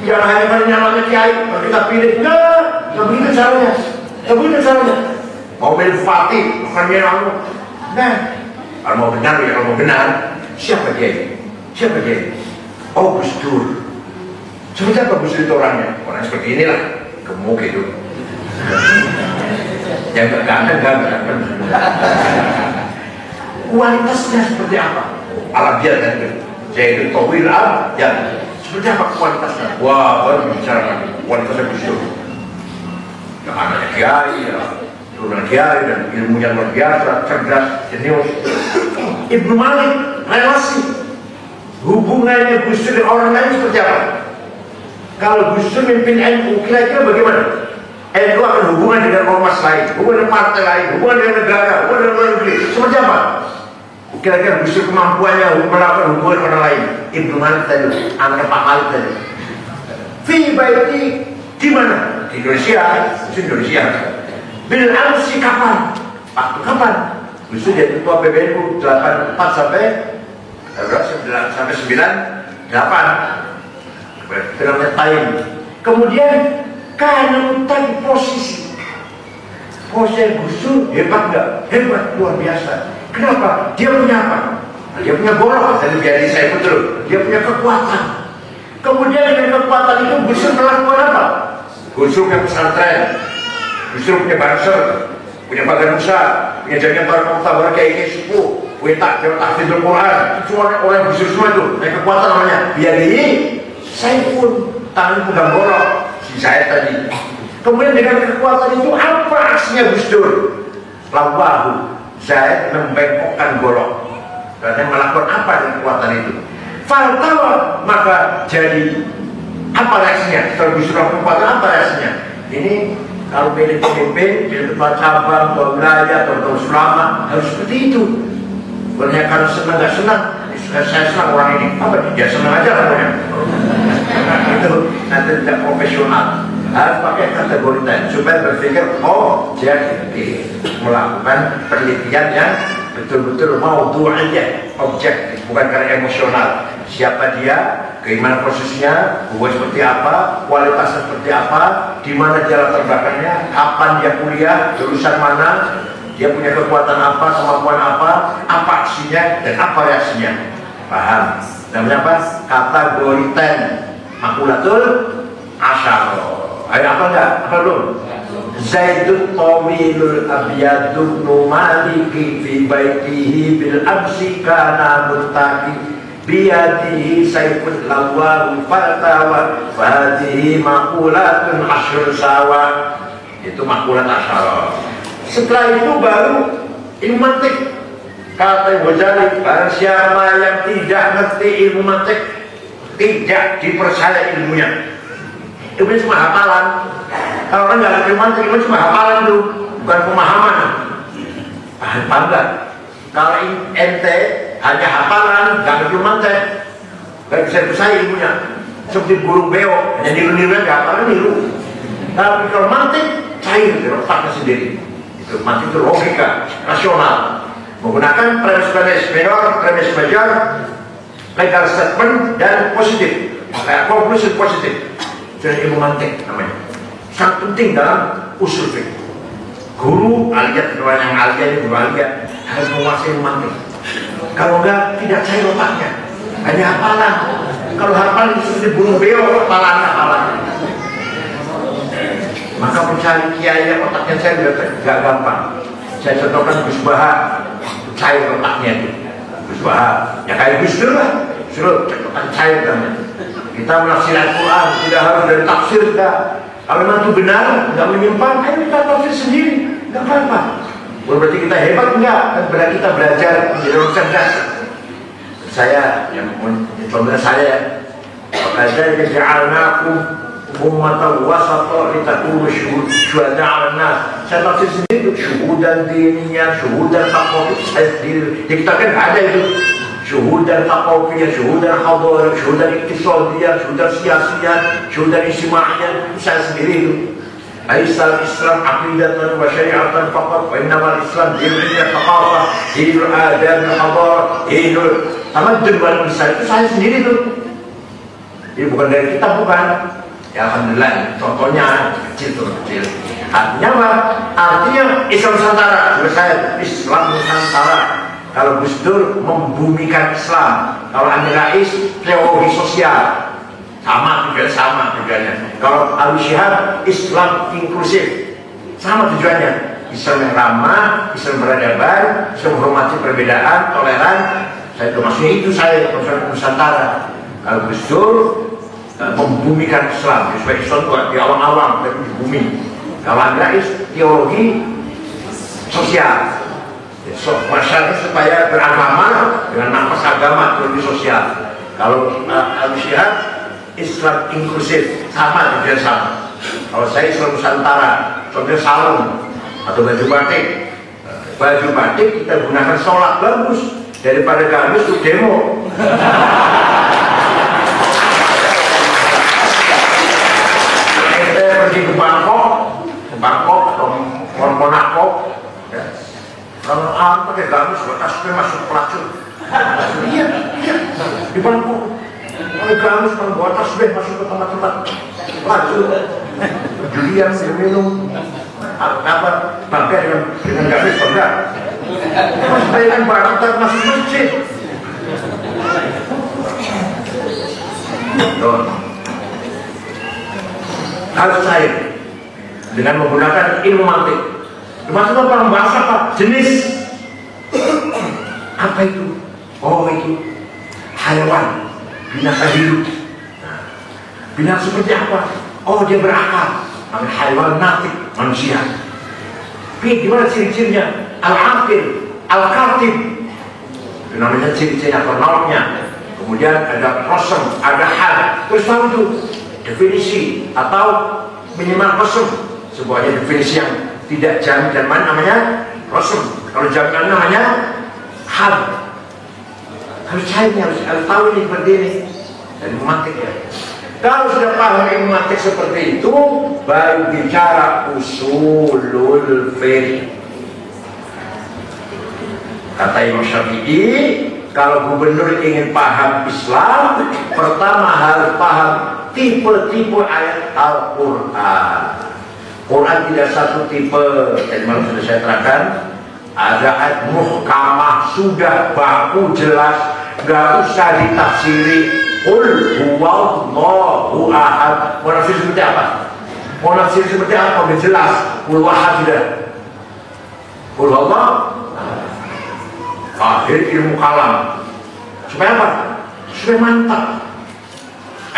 Jangan hanya menyalahkan kiai, kalau kita pilih, enggak begitu caranya. Mau milih Fatih, bukan yang Nah, kalau mau benar ya, kalau mau benar, siapa dia ini? Siapa dia ini? Oh, Gus Dur. Seperti apa Gus Dur itu orangnya? Orang seperti inilah, gemuk gitu. Yang enggak. Kualitasnya seperti apa? Alabiat kan itu. Jadi tawil ya. Seperti apa kualitasnya? Wah, baru bicara kualitasnya Gus Dur. Yang anaknya kiai, ya, turunan kiai dan ilmunya luar biasa, cerdas, jenius. Ibnu Malik, relasi hubungannya Gus Dur dengan orang lain seperti apa? Kalau Gus Dur mimpin NU, kira-kira bagaimana? NU akan hubungan dengan ormas lain, hubungan dengan partai lain, hubungan dengan negara, hubungan dengan luar negeri. Seperti apa? Kira-kira Gus Dur kemampuannya melakukan hubungan orang lain. Ibnu Malik tadi, anak Pak Malik tadi. Fi baiti di mana? Di Indonesia, Indonesia. Bil amsi kapan? Waktu kapan? Gus Dur jadi ketua PBNU 84 sampai 98. Namanya time. Kemudian karena tadi posisi Gus Dur hebat nggak? Hebat, luar biasa. Kenapa? Dia punya apa? Dia punya golok. Tadi biar saya betul. Dia punya kekuatan. Kemudian dengan kekuatan itu Gus Dur melakukan apa? Gus Dur punya pesantren, Gus Dur punya banser, punya badan usaha, punya jaringan para muktabar kayak sepuh, punya tahfidzul Quran. Itu semua orang Gus Dur semua itu. Yang kekuatan namanya. Biar ini saya pun tangan pegang golok. Si saya tadi. Kemudian dengan kekuatan itu apa aksinya Gus Dur? Lawahu Zaid membengkokkan golok. Dan melakukan apa dengan kekuatan itu? Faltawa, maka jadi apa reaksinya? Kalau Gus Dur kekuatan apa reaksinya? Ini kalau pilih pemimpin, pilih ketua cabang, ketua wilayah, ketua ulama harus seperti itu. Bukannya kalau senang nggak senang, saya senang orang ini. Apa? Ya senang aja lah pokoknya. Itu nanti tidak profesional. Harus pakai kategori lain supaya berpikir, oh dia melakukan penelitian yang betul-betul mau aja objektif, bukan karena emosional. Siapa dia, keimanan posisinya, hubungan seperti apa, kualitasnya seperti apa, di mana jalan terbelakangnya, kapan dia kuliah, jurusan mana, dia punya kekuatan apa, kemampuan apa aksinya dan apa reaksinya. Paham? Namanya apa? Kategori 10 makulatul asyara. Ayo apa enggak? Apa belum? Zaidun tawilul abyadun numaliki fi baitihi bil amsi kana muttaqi biyadihi saifun lawahu fatawa fadihi makulatun asyur sawa. Itu makulat asyara. Setelah itu baru ilmu mantik. Kata Ghazali, barang siapa yang tidak ngerti ilmu mantik, tidak dipercaya ilmunya. Itu cuma hafalan. Kalau orang nggak ngerti mantik, itu cuma hafalan tuh, bukan pemahaman. Paham enggak? Kalau ente hanya hafalan, nggak ngerti mantik, nggak bisa percaya ilmunya. Seperti burung beo, hanya niru-niru aja, hafalan niru. Tapi kalau mantik, cair di otaknya sendiri. Itu mantik itu logika, rasional. Menggunakan premis minor, premis major, legal statement dan positif. Kayak konklusi positif. Jadi ilmu mantik namanya. Sangat penting dalam usul fikih. Guru aliyat, yang aliyat ini guru aliyat harus menguasai ilmu mantik. Kalau enggak, tidak cair otaknya. Hanya hafalan. Kalau hafalan itu seperti burung beo, hafalan. Maka mencari kiai yang otaknya saya tidak gampang. Saya contohkan Gus Baha, cair otaknya itu. Gus Baha, ya kayak Gus Dur lah. Suruh cair namanya. Kita menafsir Al-Quran, tidak harus dari tafsir, enggak. Kalau memang itu benar, enggak menyimpang, ayo kita tafsir sendiri, enggak apa-apa. Berarti kita hebat enggak? Dan berarti kita belajar menjadi orang cerdas. Saya, yang contohnya saya, Kadzalika ja'alnakum ummatan wasata litakunu syuhada 'alan nas. Saya tafsir sendiri, syuhudan diniyah, syuhudan taqwa, saya sendiri. Di kita kan ada itu. Syuhudan taqawiyah, syuhudan hadariyah, syuhudan iktisadiyah, syuhudan siyasiyah, syuhudan ijtima'iyah. Saya sendiri itu. Aisal Islam aqidatan wa syari'atan faqat wa innamal Islam diniyah thaqafah, dinul adab wal hadarah, dinul tamaddun wal misal. Itu saya sendiri itu. Ini bukan dari kita, bukan. Ya alhamdulillah, contohnya kecil. Artinya apa? Artinya Islam Nusantara. Juga saya Islam Nusantara. Kalau Gus Dur membumikan Islam, kalau Amin Rais teologi sosial, sama tujuannya. Kalau Abu Syihab Islam inklusif, sama tujuannya. Islam yang ramah, Islam beradaban, Islam menghormati perbedaan, toleran. Saya maksudnya itu saya Nusantara. Kalau Gus Dur membumikan Islam, supaya Islam itu di awang-awang tapi di bumi. Kalau Amin Rais teologi sosial. Masyarakat supaya beragama dengan nafas agama teologi sosial. Kalau Abu Syihab Islam inklusif, sama tujuan sama. Kalau saya Islam Nusantara, contohnya salum atau baju batik. Baju batik kita gunakan sholat bagus daripada gamis untuk demo. Kita pergi ke Bangkok atau Monaco. Kalau pakai gamis, tasbih masuk pelacur. Iya, di Bangkok. Kalau gamis, kalau buat tasbih masuk ke tempat-tempat pelacur. Julian minum apa bangga dengan gamis bangga. Mas bayangkan barang masuk masjid. Harus saya dengan menggunakan ilmu mantik. Maksudnya orang bahasa apa? Jenis. Apa itu? Oh itu hewan, binatang hidup. Binatang seperti apa? Oh dia berakal. Hewan natik, manusia. Tapi gimana ciri-cirinya? Al-aqil, al-katib. Itu namanya ciri-cirinya, penolongnya. Kemudian ada rosem, ada hal. Terus tahu itu definisi atau minimal rosem. Sebuahnya definisi yang tidak jamin dan mana namanya rosem. Kalau jaminan namanya hal. Harus cairnya, harus tahu ini seperti ini. Dari memantik ya. Kalau sudah paham ilmu mantik seperti itu, baru bicara usulul fiqh. Kata Imam Syafi'i, kalau gubernur ingin paham Islam, pertama harus paham tipe-tipe ayat Al-Quran. Quran tidak satu tipe, tadi malam sudah saya terangkan. Ada ayat muhkamah, sudah baku jelas, gak usah ditafsiri. Qul huwallahu ahad. Mau nafsir seperti apa? Mau nafsir seperti apa? Udah jelas. Qul wahad sudah. Qul huwallahu akhir ilmu kalam. Supaya apa? Supaya mantap.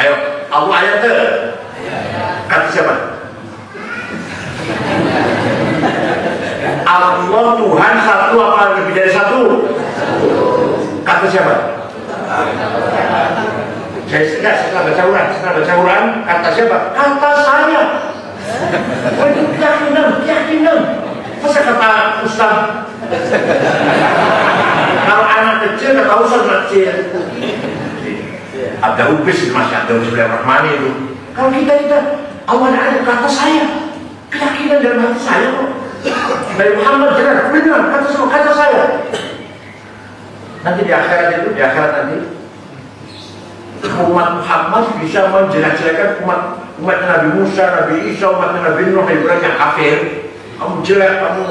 Ayo, Allah ayatnya. Kata siapa? Allah Tuhan satu apa lebih dari satu? Kata siapa? Setelah baca Quran, kata siapa? Kata saya. Oh itu keyakinan. Masa kata Ustaz? Kalau anak kecil kata Ustaz kecil. Ada ubis masih ada Bismillahirrahmanirrahim itu. Kalau kita Allah ada kata saya, keyakinan dalam hati saya kok. Dari Muhammad jelas, benar kata saya. Nanti di akhirat nanti umat Muhammad bisa menjelek-jelekan umat Nabi Musa, Nabi Isa, umat Nabi Nuh, Ibrahim yang kafir. Kamu jelek, kamu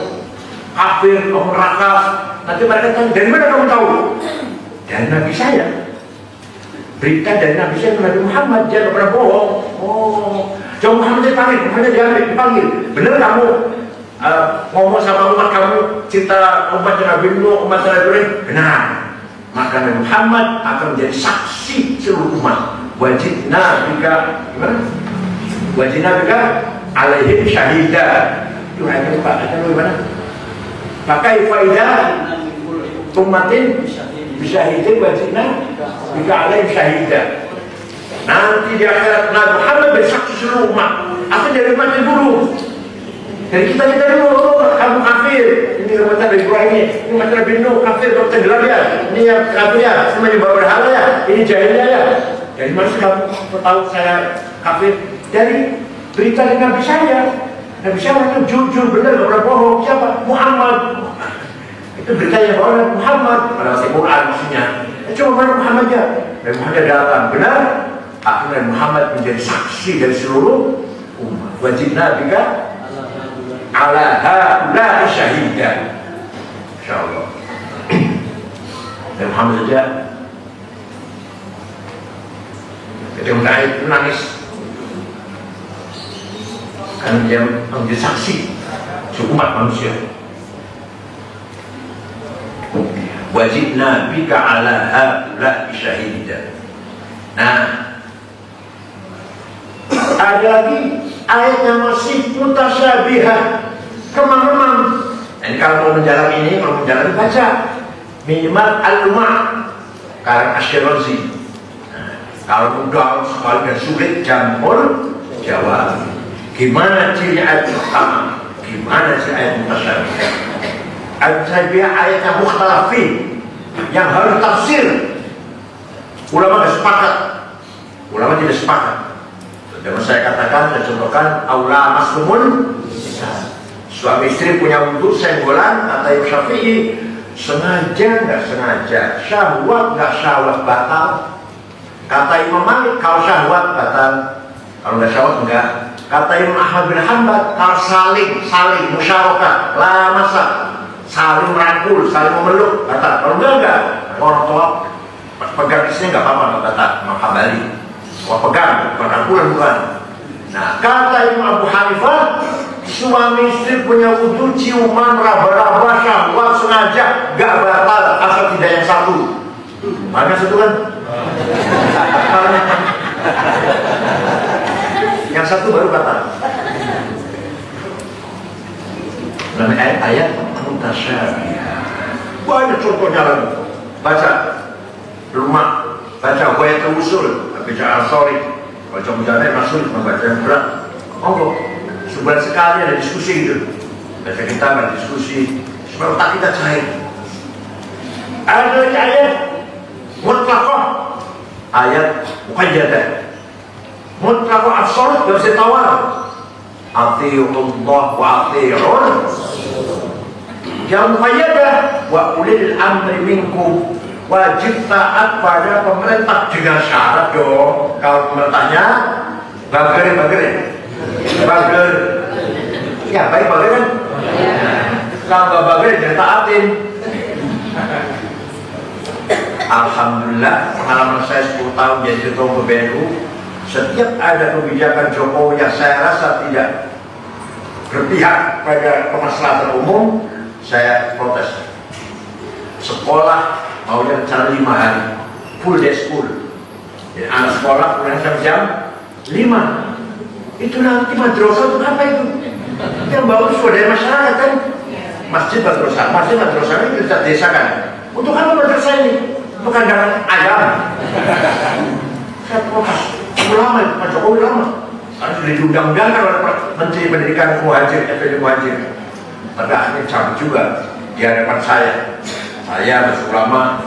kafir, kamu neraka. Nanti mereka tanya, dari mana kamu tahu? Dari Nabi saya. Berita dari Nabi saya ke Nabi Muhammad, dia tidak pernah bohong. Oh, jauh Muhammad dipanggil. Benar kamu ngomong sama umat kamu, cinta umat Nabi Nuh, umat Nabi Ibrahim? Benar. Maka Nabi Muhammad akan menjadi saksi seluruh umat. Wajibna bika alaihim syahida. Itu ayatnya Pak, ayatnya bagaimana? Pakai faidah umatin bisyahidin wajibna bika alaihim syahida. Nanti di akhirat Nabi Muhammad bersaksi seluruh umat. Apa dari umat yang dulu? Dari kita dulu, kamu kafir. Ini umat Nabi Ibrahim, ini umat Nabi Nuh, kafir, kamu tenggelam ya. Ini yang kafir ya, semuanya bawa berhala ya. Ini jahilnya ya. Dari mana kamu tahu saya kafir? Dari berita dari Nabi saya. Nabi saya itu jujur, benar, gak pernah bohong. Siapa? Muhammad. Itu beritanya bahwa Nabi Muhammad. Pada waktu Quran maksudnya. Cuma mana Muhammadnya? Nabi Muhammad datang, benar. Akhirnya Muhammad menjadi saksi dari seluruh umat. Wajib Nabi kan? Ala haula syahida. Insyaallah. Dan Muhammad saja ketika itu nangis karena dia menjadi saksi seumat manusia. Wajibna bika ala haula'i syahida. Nah, ada lagi ayat yang masih mutasyabihah, kemang-kemang. Dan kalau mau menjalani ini, kalau menjalani baca minimal al-ma' karang Asy-Syirazi. Kalau mudah sekali dan sulit jamur jawab. Gimana ciri ayat pertama? Gimana ciri ayat mutasyabihah? Ayat-ayat ayat yang mukhtalafin, yang harus tafsir. Ulama tidak sepakat. Ulama tidak sepakat. Dan saya katakan, saya contohkan, aula maslumun. Suami istri punya wudhu senggolan, kata Imam Syafi'i, sengaja nggak sengaja, syahwat nggak syahwat batal. Kata Imam Malik, kalau syahwat batal, kalau nggak syahwat enggak. Kata Imam Ahmad bin Hanbal, kalau saling musyarakah, la masa, saling merangkul, saling memeluk, batal. Kalau enggak. Orang tua pegang isinya nggak apa-apa, nggak batal. Imam Hambali, wah pegang, merangkulan bukan. Nah, kata Imam Abu Hanifah, suami istri punya wudhu, ciuman, raba-raba, syahwat sengaja, nggak batal, asal tidak yang satu. Mana satu kan? Yang satu baru batal. Namanya ayat mutasyabihah. Banyak contohnya lagi. Baca rumah, baca Ghayatul Usul, baca Al-Sari, baca Mujaddah Rasul, membaca yang berat. Oh, sebulan sekali ada diskusi gitu. Baca kita ada diskusi supaya otak kita cair. Ada ayat mutlaqah, ayat muqayyadah. Mutlaqah absolut, gak bisa tawar. Atii'ullah wa atii'ur. Yang muqayyadah, wa ulil amri minkum, wajib taat pada pemerintah dengan syarat dong. Kalau pemerintahnya bager, ya baik bager kan? Kalau nggak bager jangan taatin. Alhamdulillah, pengalaman saya 10 tahun jadi ketua PBNU, setiap ada kebijakan Jokowi yang saya rasa tidak berpihak pada kemaslahatan umum, saya protes. Sekolah maunya rencana 5 hari, full day school. Jadi anak sekolah pulang jam 5. Itu nanti madrasah itu apa itu? Yang bagus dari masyarakat kan? Masjid madrasah itu kita desa kan? Untuk apa madrasah ini? Untuk kandang ayam. Saya protes. Ulama, Pak Jokowi lama. Karena sudah diundang-undangkan oleh Menteri Pendidikan Muhajir, FPD Muhajir. Pada akhirnya cabut juga di hadapan saya. Saya masuk ulama,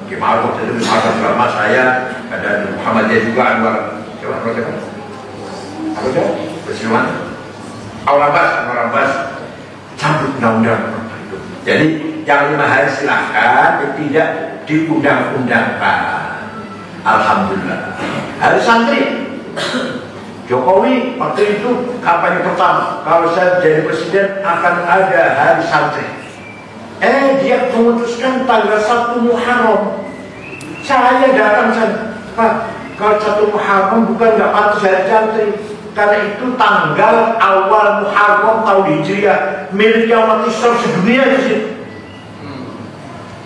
gimana waktu itu ulama saya, ada Muhammadiyah juga, Anwar. Coba protes. Apa itu? Bersiluman. Anwar Abbas cabut undang-undang. Jadi yang 5 hari silahkan, tidak diundang-undangkan. Alhamdulillah. Hari santri Jokowi waktu itu kampanye pertama, kalau saya jadi presiden akan ada hari santri. Dia memutuskan tanggal 1 Muharram. Saya datang sana, Pak, kalau 1 Muharram bukan nggak pantas hari santri, karena itu tanggal awal Muharram tahun Hijriah, miliknya umat Islam sedunia di sini.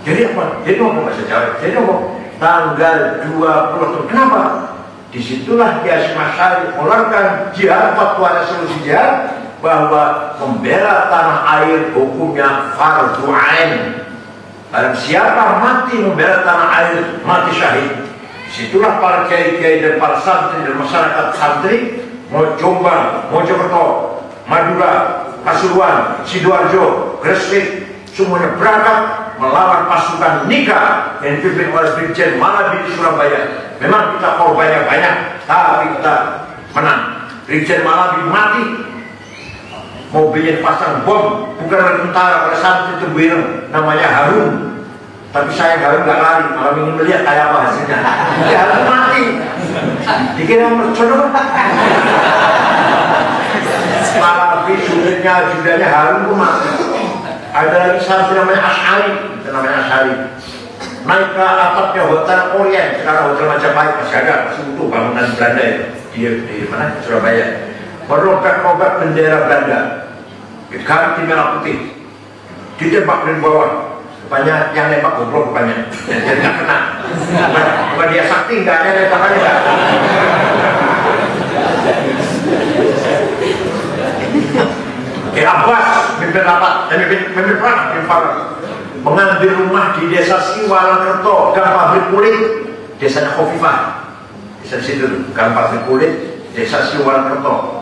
Jadi apa? Jadi apa bahasa Jawa? Jadi apa? Tanggal 20. Kenapa? Disitulah dia Asy'ari mengeluarkan jihad, fatwa resolusi jihad, bahwa membela tanah air hukumnya fardhu ain. Barang siapa mati membela tanah air, mati syahid. Disitulah para kiai-kiai dan para santri dan masyarakat santri, mau Jombang, Mojokerto, Madura, Pasuruan, Sidoarjo, Gresik, semuanya berangkat melawan pasukan Nika yang dipimpin oleh Brigjen Malabi di Surabaya. Memang kita korbannya banyak, tapi kita menang. Brigjen Malabi mati, mobilnya dipasang bom, bukan oleh tentara, oleh santri Tebuireng, namanya Harun. Tapi saya Harun nggak lari, malah ingin melihat kayak apa hasilnya. Ya Harun mati, dikira mercon. Malabi judanya Harun pun mati. Ada lagi santri namanya Asy'ari, naik ke atapnya Hotel Orient, sekarang Hotel Majapahit masih ada, masih utuh bangunan Belanda itu di mana? Surabaya. Merobek-robek bendera Belanda, diganti merah putih, ditembak dari bawah. Rupanya yang nembak goblok rupanya, jadi nggak kena. Bukan dia sakti, nggak ada tembakannya nggak. Abbas mimpin rapat, mimpin perang, mengambil rumah di desa Siwalankerto, Gang Pabrik Kulit, desanya Khofifah, desa situ, Gang Pabrik Kulit, desa Siwalankerto.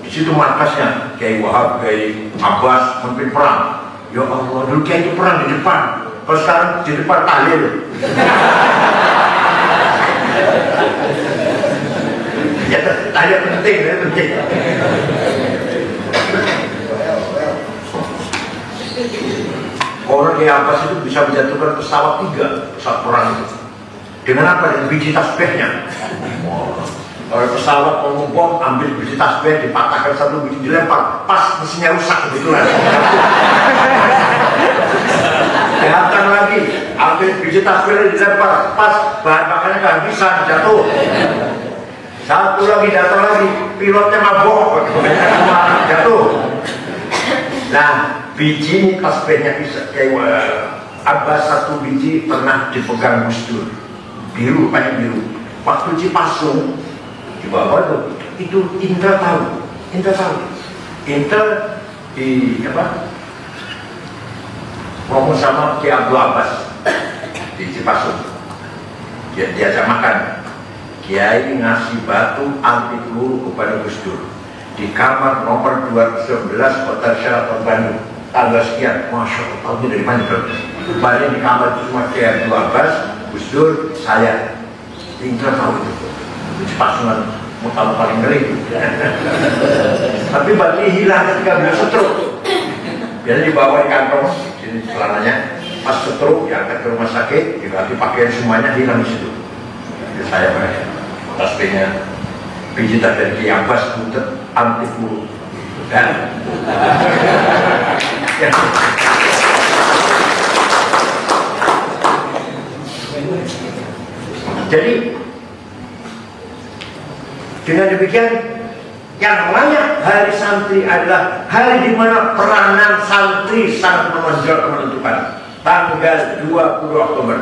Di situ markasnya Kiai Wahab, Kiai Abbas mimpin perang. Ya Allah, dulu Kiai itu perang di depan, kalau sekarang di depan tahlil. Ya, tahlil penting, ya penting. Orang Kiai Abbas itu bisa menjatuhkan pesawat 3 saat perang itu. Dengan apa? Dengan biji tasbihnya. Kalau pesawat mau bom, ambil biji tasbih, dipatahkan satu biji, dilempar, pas mesinnya rusak kebetulan. Dihantam lagi, ambil biji tasbih, dilempar, pas bahan bakarnya kehabisan, jatuh. Satu lagi, jatuh lagi, pilotnya mabok, jatuh. Nah, biji tasbihnya bisa kayak Abbas satu biji pernah dipegang Gus Dur, biru, banyak biru. Waktu Cipasung di bawah itu Intel tahu, Intel di apa? Ngomong sama Kiai Abdul Abbas di Cipasung, dia diajak makan. Kiai ngasih batu anti peluru kepada Gus Dur di kamar nomor 211 Hotel Sheraton Bandung. Tanggal sekian, Masya Allah, tahu dari mana bro? Balik di kamar itu cuma Kiai Abdul Abbas, Gus Dur, saya. Intel tahu itu. Pasungan mutal paling ngeri. Tapi balik hilang ketika beliau stroke. Biasanya dibawa di kantong, sini celananya. Pas stroke, diangkat ke rumah sakit, diganti pakaian semuanya, hilang di situ. Jadi saya pakai tasbihnya, biji dari Kiai Abbas, butet anti peluru. Dan ya. Jadi dengan demikian, yang namanya Hari Santri adalah hari di mana peranan santri sangat menonjol menentukan. Tanggal 20 Oktober,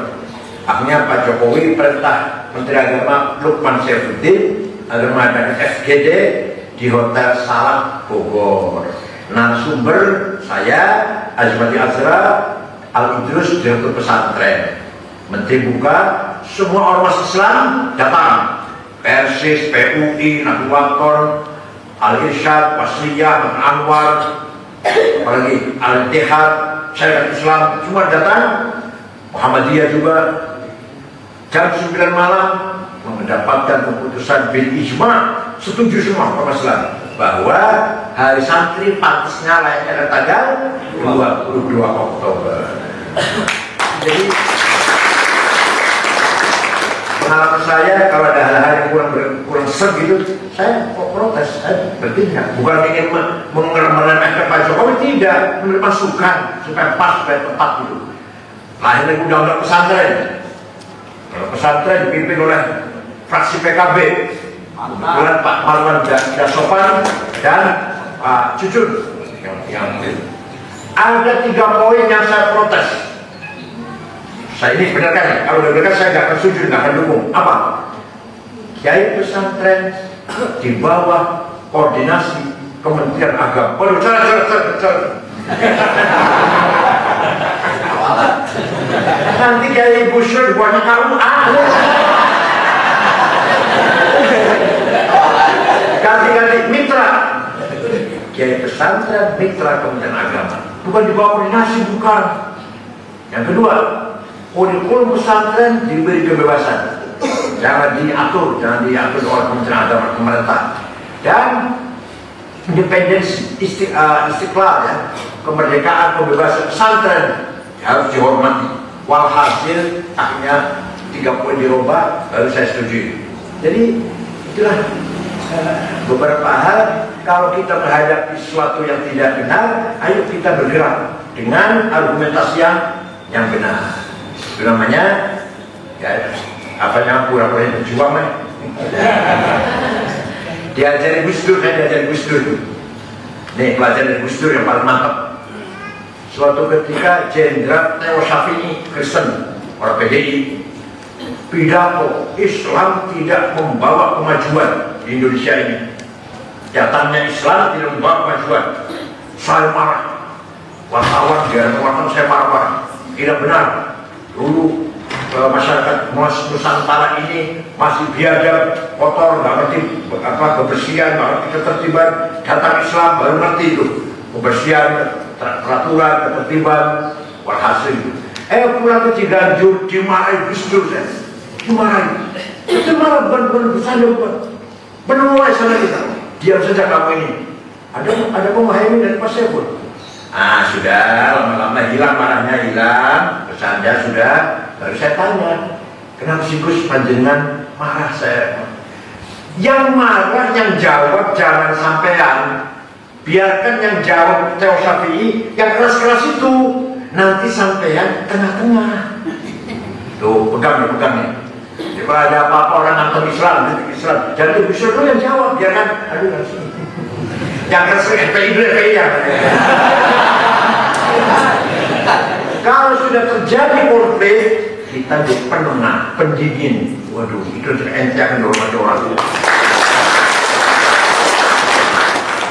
akhirnya Pak Jokowi perintah Menteri Agama Lukman Saifuddin agar mengadakan FGD di Hotel Salak Bogor. Narasumber saya Azmati Azra Al-Idrus, Direktur Pesantren. Menteri buka, semua ormas Islam datang. Persis, PUI, Nahdlatul, Al-Irsyad, Wasriyah, Anwar, apalagi Al-Ittihad, Syarikat Islam, semua datang. Muhammadiyah juga. Jam 9 malam mendapatkan keputusan bil ijma, setuju semua ormas Islam bahwa Hari Santri pantasnya layaknya pada tanggal 22 Oktober. Jadi pengalaman saya, kalau ada hal-hal yang kurang ser gitu, saya kok protes, saya bertindak. Bukan ingin meremehkan Pak Jokowi, tidak, memberi masukan supaya pas, supaya tepat gitu. Lahirnya undang-undang pesantren. Kalau pesantren dipimpin oleh fraksi PKB, kebetulan Pak Marwan Dasopan dan Pak Cucun yang ada 3 poin yang saya protes. Saya ini benar kan? Kalau benar kan saya nggak akan setuju, nggak akan dukung. Apa? Kiai pesantren di bawah koordinasi Kementerian Agama. Waduh, nanti Kiai Busyur buahnya kamu ganti mitra. Kiai pesantren mitra Kementerian Agama, bukan di bawah koordinasi, bukan. Yang kedua, kurikulum pesantren diberi kebebasan, jangan diatur oleh Kementerian Agama, pemerintah. Dan independensi, istiqlal ya, kemerdekaan, kebebasan pesantren harus dihormati. Walhasil akhirnya 3 poin dirubah, baru saya setuju. Jadi itulah beberapa hal. Kalau kita menghadapi sesuatu yang tidak benar, ayo kita bergerak dengan argumentasi yang benar. Itu namanya ya, apa namanya pura-pura berjuang lah. Diajari Gus Dur, saya diajari Gus Dur. Nih pelajaran dari Gus Dur yang paling mantap. Suatu ketika Jenderal Theo Syafi'i, Kristen, orang PDI, pidato Islam tidak membawa kemajuan di Indonesia ini. Datangnya Islam tidak membawa kemajuan. Saya marah. Wartawan, saya marah. Tidak benar. Dulu masyarakat Nusantara ini masih biadab, kotor, nggak ngerti kebersihan, nggak ngerti ketertiban. Datang Islam baru ngerti itu kebersihan, peraturan, ketertiban. Walhasil pulang ke Ciganjur dimarahi Gus Dur, dimarahi. Itu malah bukan bercanda, benar sana kita. Diam saja kamu ini. Ada Muhaimin dan Pak Saiful. Sudah lama-lama hilang, marahnya hilang, bercanda sudah. Baru saya tanya, kenapa sih Gus panjenengan marah? Saya yang marah, yang jawab jangan sampean, biarkan yang jawab Theo Syafi'i, yang keras-keras itu nanti sampean tengah-tengah. Tuh pegang nih. Kalau ada apa-apa orang nonton Islam, jadi Gus Dur yang jawab, biarkan. Aduh langsung. Yang keras FPI ya. Kalau sudah terjadi konflik, kita di penengah, pendingin. Waduh, itu ente akan dihormati orang.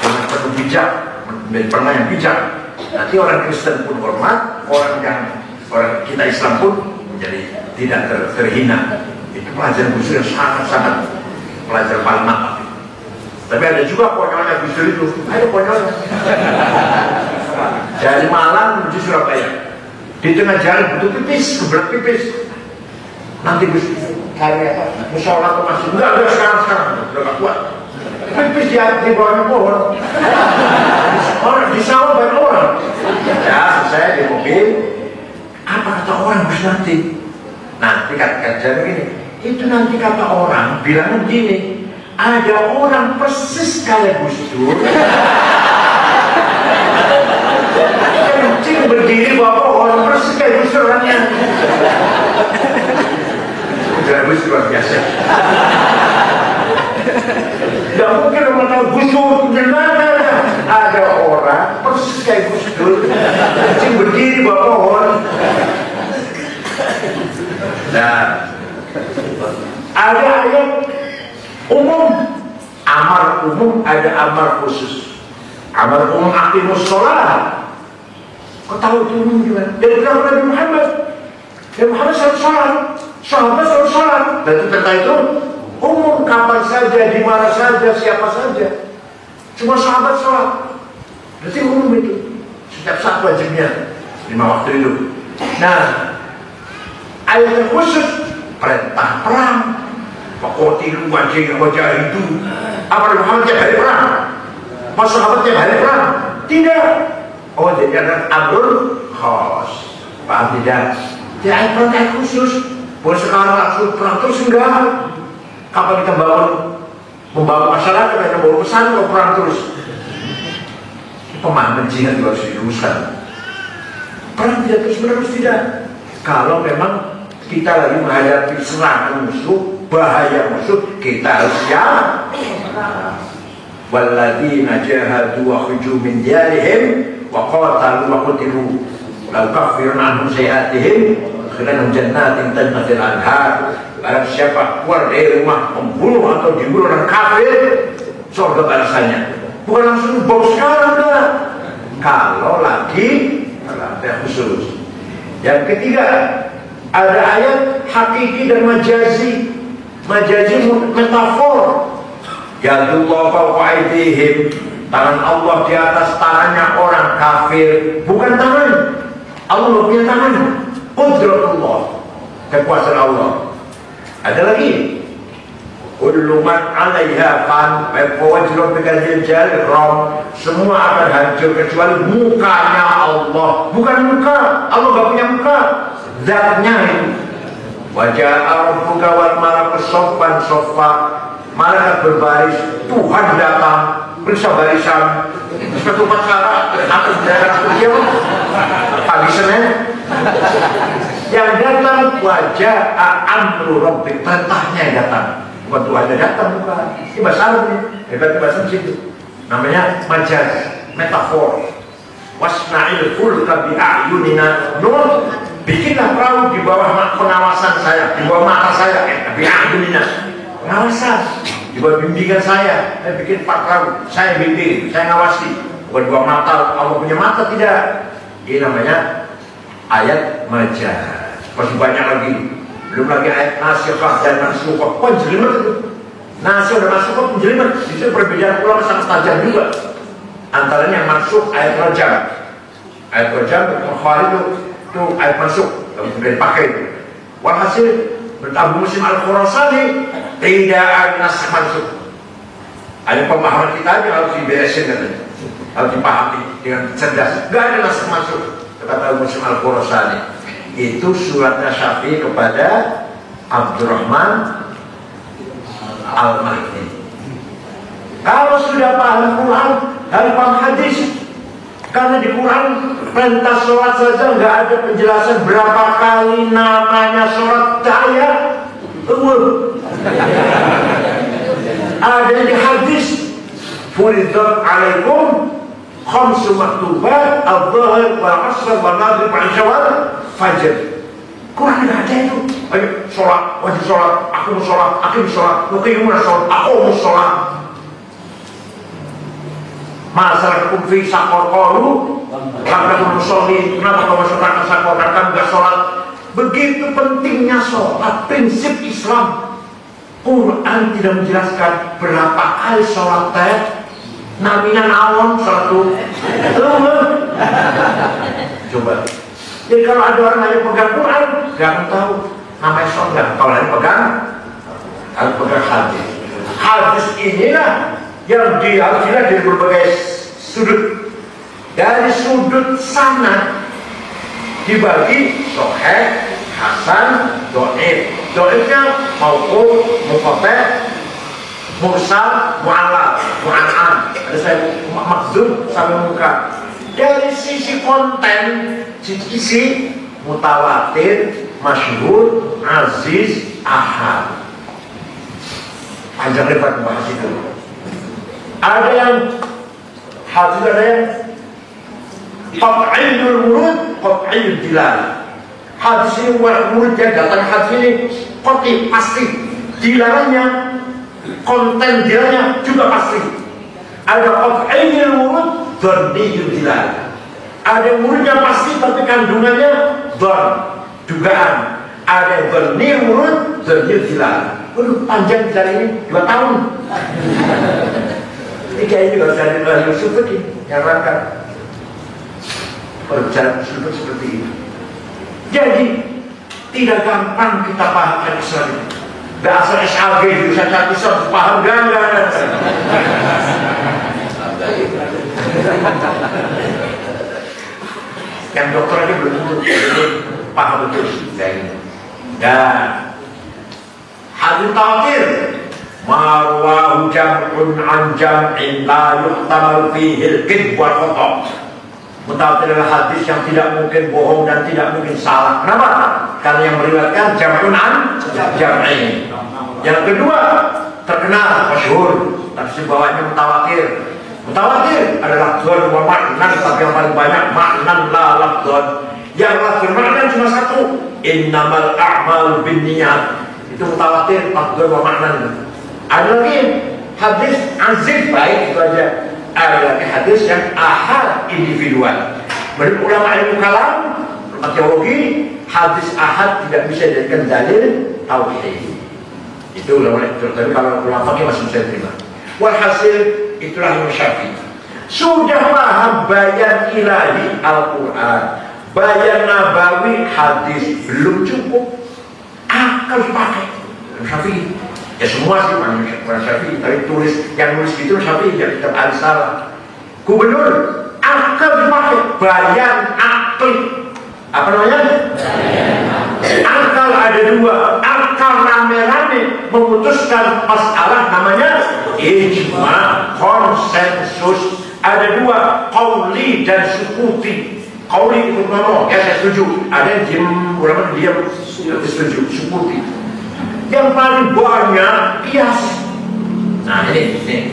Dengan penuh bijak, menjadi penengah yang bijak. Nanti orang Kristen pun hormat, orang kita Islam pun menjadi tidak terhina. Itu pelajaran Gus Dur yang sangat-sangat pelajaran paling mantap. Tapi ada juga konyolnya Gus Dur itu, ada konyolnya. Dari Malang menuju Surabaya. Di tengah jalan butuh pipis, kebelet pipis. Nanti Gus cari apa? Musola atau masjid? Enggak, sekarang udah gak kuat. Pipis di bawahnya pohon. Orang di sawah banyak orang. Ya, saya di mobil. Apa kata orang Gus nanti? Nanti kata begini. Itu nanti kata orang bilangnya begini. Ada orang persis kayak Gus Dur. Kencing berdiri bawa orang persis kayak Gus Dur orangnya. Udah Gus luar biasa. Tidak mungkin orang tahu Gus Dur gimana. Ada orang persis kayak Gus Dur. Kencing berdiri bawa pohon. Nah, ada ayat umum, amar umum, ada amar khusus. Amar umum aqimus sholat. Kau tahu itu umum gimana? Dari belakang Nabi Muhammad. Nabi Muhammad selalu sholat, sahabat selalu sholat. Dan itu kata itu umum, kapan saja, di mana saja, siapa saja. Cuma sahabat sholat. Berarti umum itu. Setiap saat wajibnya 5 waktu itu. Nah, ayat yang khusus perintah perang. Pakotilu wajah itu. Apa Nabi Muhammad tiap hari perang? Pas sahabat tiap hari perang? Tidak. Oh, jadi ada amrul khas. Paham tidak? Tidak ada perintah khusus. Boleh sekarang langsung perang terus enggak? Kapan kita membangun masyarakat, kita bawa pesan ke perang terus? Pemahaman jihad juga harus diluruskan. Perang tidak terus-menerus, tidak. Kalau memang kita lagi menghadapi serangan musuh, bahaya musuh, kita harus siap. Walladzina jahadu wa khuju min diyarihim wa qatalu wa qutilu la ukaffiru anhum sayi'atihim khilannahum jannatin tajri min anhar. Barang siapa keluar dari rumah membunuh atau dibunuh orang kafir, surga balasannya. Bukan langsung bom sekarang, enggak. Kalau lagi ada khusus. Yang ketiga, ada ayat hakiki dan majazi. Majazi metafor. Yadullah fawqa aydihim, tangan Allah di atas tangannya orang kafir, bukan tangan. Allah punya tangan. Qudratullah, kekuasaan Allah. Ada lagi. Kullu man 'alaiha fan wa wajhul bikadzil jalil. Semua akan hancur kecuali mukanya Allah. Bukan muka, Allah gak punya muka. Zatnya itu. Wajah rabbuka wal malaku soffan soffa. Malaikat berbaris, Tuhan datang bersama barisan. Suatu masalah atas daerah Turki pagi Senin. Yang datang wajah amru rabbik, perintahnya yang datang. Bukan Tuhan yang datang, bukan. Ini bahasa Arab nih. Hebat bahasa situ. Namanya majaz, metafor. Wasna'il fulka bi'ayunina. Nur, bikinlah perahu di bawah pengawasan saya, di bawah mata saya, bi'ayunina. Pengawasan, di bawah bimbingan saya. Saya bikin perahu, saya bimbing, saya ngawasi. Bukan dua mata, Allah punya mata, tidak. Ini namanya ayat majaz. Masih banyak lagi. Belum lagi ayat nasyikah dan mansukah. Penjelimet itu. Nasyikah dan mansukah penjelimet. Itu perbedaan ulama sangat tajam juga. Antaranya yang mansuk ayat rajam. Ayat rajam itu ayat mansuk. Kalau sudah dipakai itu. Walhasil menurut Abu Muslim Al-Khurasani tidak ada naskah mansuk. Ada pemahaman kita aja harus diberesin katanya. Harus dipahami dengan cerdas. Gak ada naskah mansuk. Kata Abu Muslim Al-Khurasani. Itu suratnya Syafi'i kepada Abdurrahman Al-Mahdi. Kalau sudah paham Quran, harus paham hadis. Karena di Quran perintah sholat saja nggak ada penjelasan berapa kali namanya sholat tahiyat. Ada di hadis. Furidat alaikum khamsu maktubat al-dhahir wal-asr wal-maghrib wal-isya wal-fajr. Quran nggak ada itu. Ayo sholat, wajib sholat, aku mau sholat, akim sholat, muqimuna sholat, aku mau sholat. Masalah kumfi sakor kolu, karena musolli, kenapa kau masuk ke sakor? Karena kamu nggak sholat. Begitu pentingnya sholat, prinsip Islam. Quran tidak menjelaskan berapa kali sholat teh. Namanya nawon satu. Coba. Jadi kalau ada orang hanya pegang Quran, nggak akan tahu namanya sholat. Kalau hanya pegang, harus pegang hadis. Hadis inilah yang diambil dari berbagai sudut. Dari sudut sana dibagi sahih, hasan, dhaif. Dhaifnya mauquf, munqati', mursal, mu'allal, mu'an'an. Ada saya maksud sampai muka. Dari sisi konten, isi mutawatir, masyhur, aziz, ahad. Panjang lebar membahas itu. Ada yang hadis, ada yang qat'iyul wurud, qat'iyul dilal. Hadis ini wurud yang datang hadis ini qat'i, pasti. Dilalannya, konten dilalannya juga pasti. Ada qat'iyul wurud, dzanniyul dilal. Ada wurudnya pasti tapi kandungannya dzann, dugaan. Ada dzanniyul wurud, dzanniyul dilal. Waduh, panjang bicara ini 2 tahun. Tiga ini kalau saya dari Yusuf ini yang rangka perjalanan Yusuf seperti ini. Jadi tidak gampang kita pahamkan Islam ini. Gak asal SAG bisa satu paham gak. Yang dokter aja belum paham betul. Dan hadis tawatir marwahu jam'un an jam'in la yuhtamal fihi al-kidb wal khata'. Mutawatir adalah hadis yang tidak mungkin bohong dan tidak mungkin salah. Kenapa? Karena yang meriwayatkan jam'un an jam'in. Yang kedua, terkenal, masyhur, tapi bawahnya mutawatir. Mutawatir adalah lafzun wa maknan, tapi yang paling banyak maknan la lafzun. Yang lafzun maknan cuma satu, innamal a'malu binniyat. Itu mutawatir, lafzun wa maknan. Ada lagi hadis azif, baik itu aja. Ada lagi hadis yang ahad, individual. Menurut ulama ilmu kalam, ulama teologi, hadis ahad tidak bisa dijadikan dalil tauhid. Itu ulama itu. Tapi kalau ulama fakih masih bisa terima. Walhasil itulah Imam Syafi'i. Sudah paham bayan ilahi Al-Quran, bayan nabawi hadis, belum cukup. Akal dipakai. Imam Syafi'i. Ya semua sih Imam Syafi'i, tapi tulis yang nulis itu Syafi'i, yang kitab Al-Salah. Gubernur, akal dipakai, bayan akli. Apa namanya? Akal ada dua, akal rame-rame memutuskan masalah namanya ijma, konsensus. Ada dua, qauli dan sukuti. Qauli itu ngomong, ya saya setuju. Ada yang ulama dia setuju, syukuti. Yang paling banyak kias. Nah ini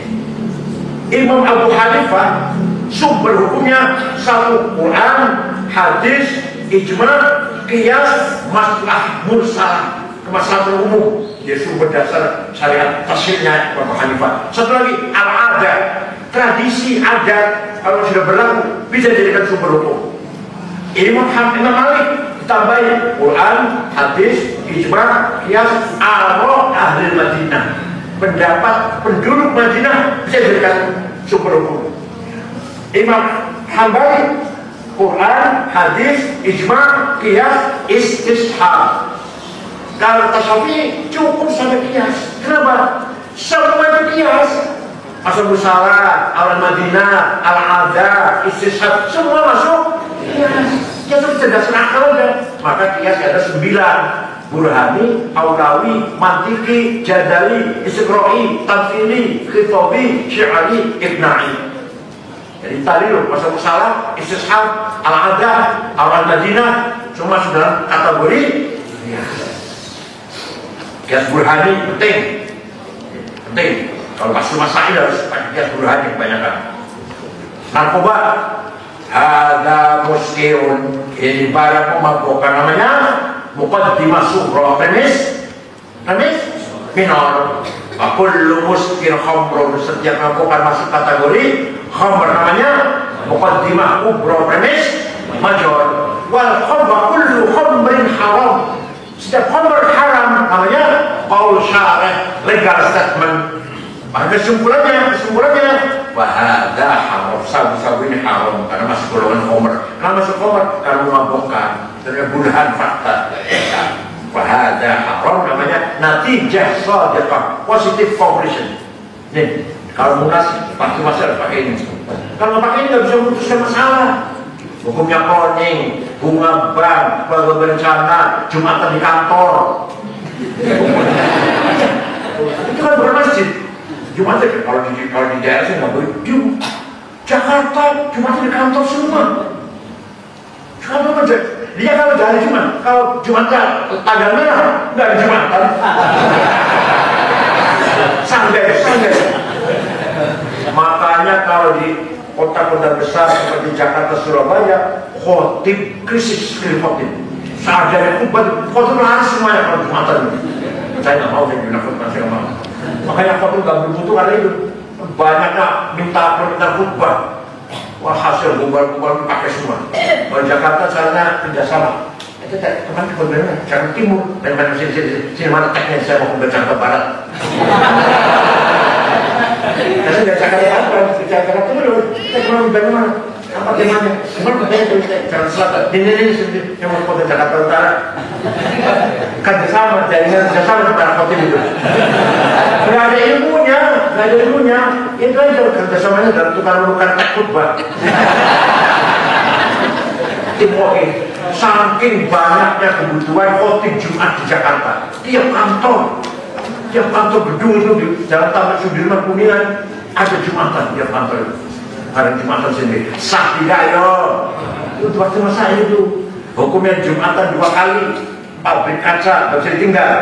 Imam Abu Hanifah sumber hukumnya satu Quran, hadis, ijma, qiyas, masalah mursal, masalah umum. Dia sumber dasar syariat tafsirnya Abu Hanifah. Satu lagi al-adat, tradisi adat kalau sudah berlaku bisa dijadikan sumber hukum. Imam Malik ditambahin Quran, hadis, ijma, qiyas, al-ra ahli Madinah. Pendapat penduduk Madinah bisa dijadikan sumber hukum. Imam Hambali Quran, hadis, ijma, qiyas, istishab. Kalau Tasawuf cukup sampai qiyas. Kenapa? Semua itu qiyas. Asal musalah, al-Madinah, al-ada, istishab, semua masuk qiyas. Qiyas itu cerdaskan akal aja. Maka qiyas ada 9. Burhani, Aulawi, Mantiki, Jadali, Istiqra'i, Tamthili, Khitabi, Syi'ari, Ibna'i. Jadi tadi loh, pasal musalah, istishab, al-ada, al-Madinah, semua sudah kategori qiyas burhani penting. Kalau masuk masail harus pakai qiyas burhani kebanyakan. Narkoba, ada muskirun, ini barang memabukkan namanya muqaddimah sughra, premis minor. Kullu muskir khamrun, setiap mabukkan masuk kategori khamr namanya muqaddimah kubra, premis major. Wal khamr kullu khamrin haram, setiap khamr haram namanya qaul syarih, legal statement. Maka kesimpulannya wahada haram, sabu-sabu ini haram karena masuk golongan khamr. Karena masuk khamr karena memabukkan, dengan burhan fakta. Wahada haram namanya natijah shadiqah, positive conclusion. Nih, kalau munas pasti masalah pakai ini. Kalau pakai ini nggak bisa memutuskan masalah. Hukumnya koning, bunga bank, berencana, jumatan di kantor. Itu kan bermasjid. Jumatan kalau di daerah sih nggak boleh. Jakarta jumatan di kantor semua. Kalau aja dia kalau dari Jumat, kalau Jumatan tanggal merah nggak ada Jumatan. Santai. Makanya kalau di kota-kota besar seperti Jakarta, Surabaya, khotib krisis khotib. Seadanya khotib lari semuanya kalau Jumatan. Saya nggak mau jadi khotbah, saya nggak mau. Makanya khotib nggak berbutuh karena itu. Banyaknya minta permintaan khutbah. Wah, hasil gubar-gubar pakai semua. Kalau Jakarta sana kerjasama. Itu teman kebenaran Jakarta Timur dan mana sini mana teknis saya mau ke Jakarta Barat. Karena dari Jakarta Timur, saya kemana bagaimana? Apa temanya? Gimana Jakarta Selatan? Ini yang mau ke Jakarta Utara. Kerjasama, jaringan kerjasama antara kota itu. Nggak ada ilmunya. Itu aja kerjasamanya dalam tukar menukar khutbah. Oke, saking banyaknya kebutuhan khotib Jumat di Jakarta. Tiap kantor gedung itu di Jalan Taman Sudirman Kuningan ada Jumatan tiap kantor itu. Ada Jumatan sendiri. Sah tidak yo? Itu waktu masa itu. Hukumnya Jumatan 2 kali. Pabrik kaca nggak bisa ditinggal.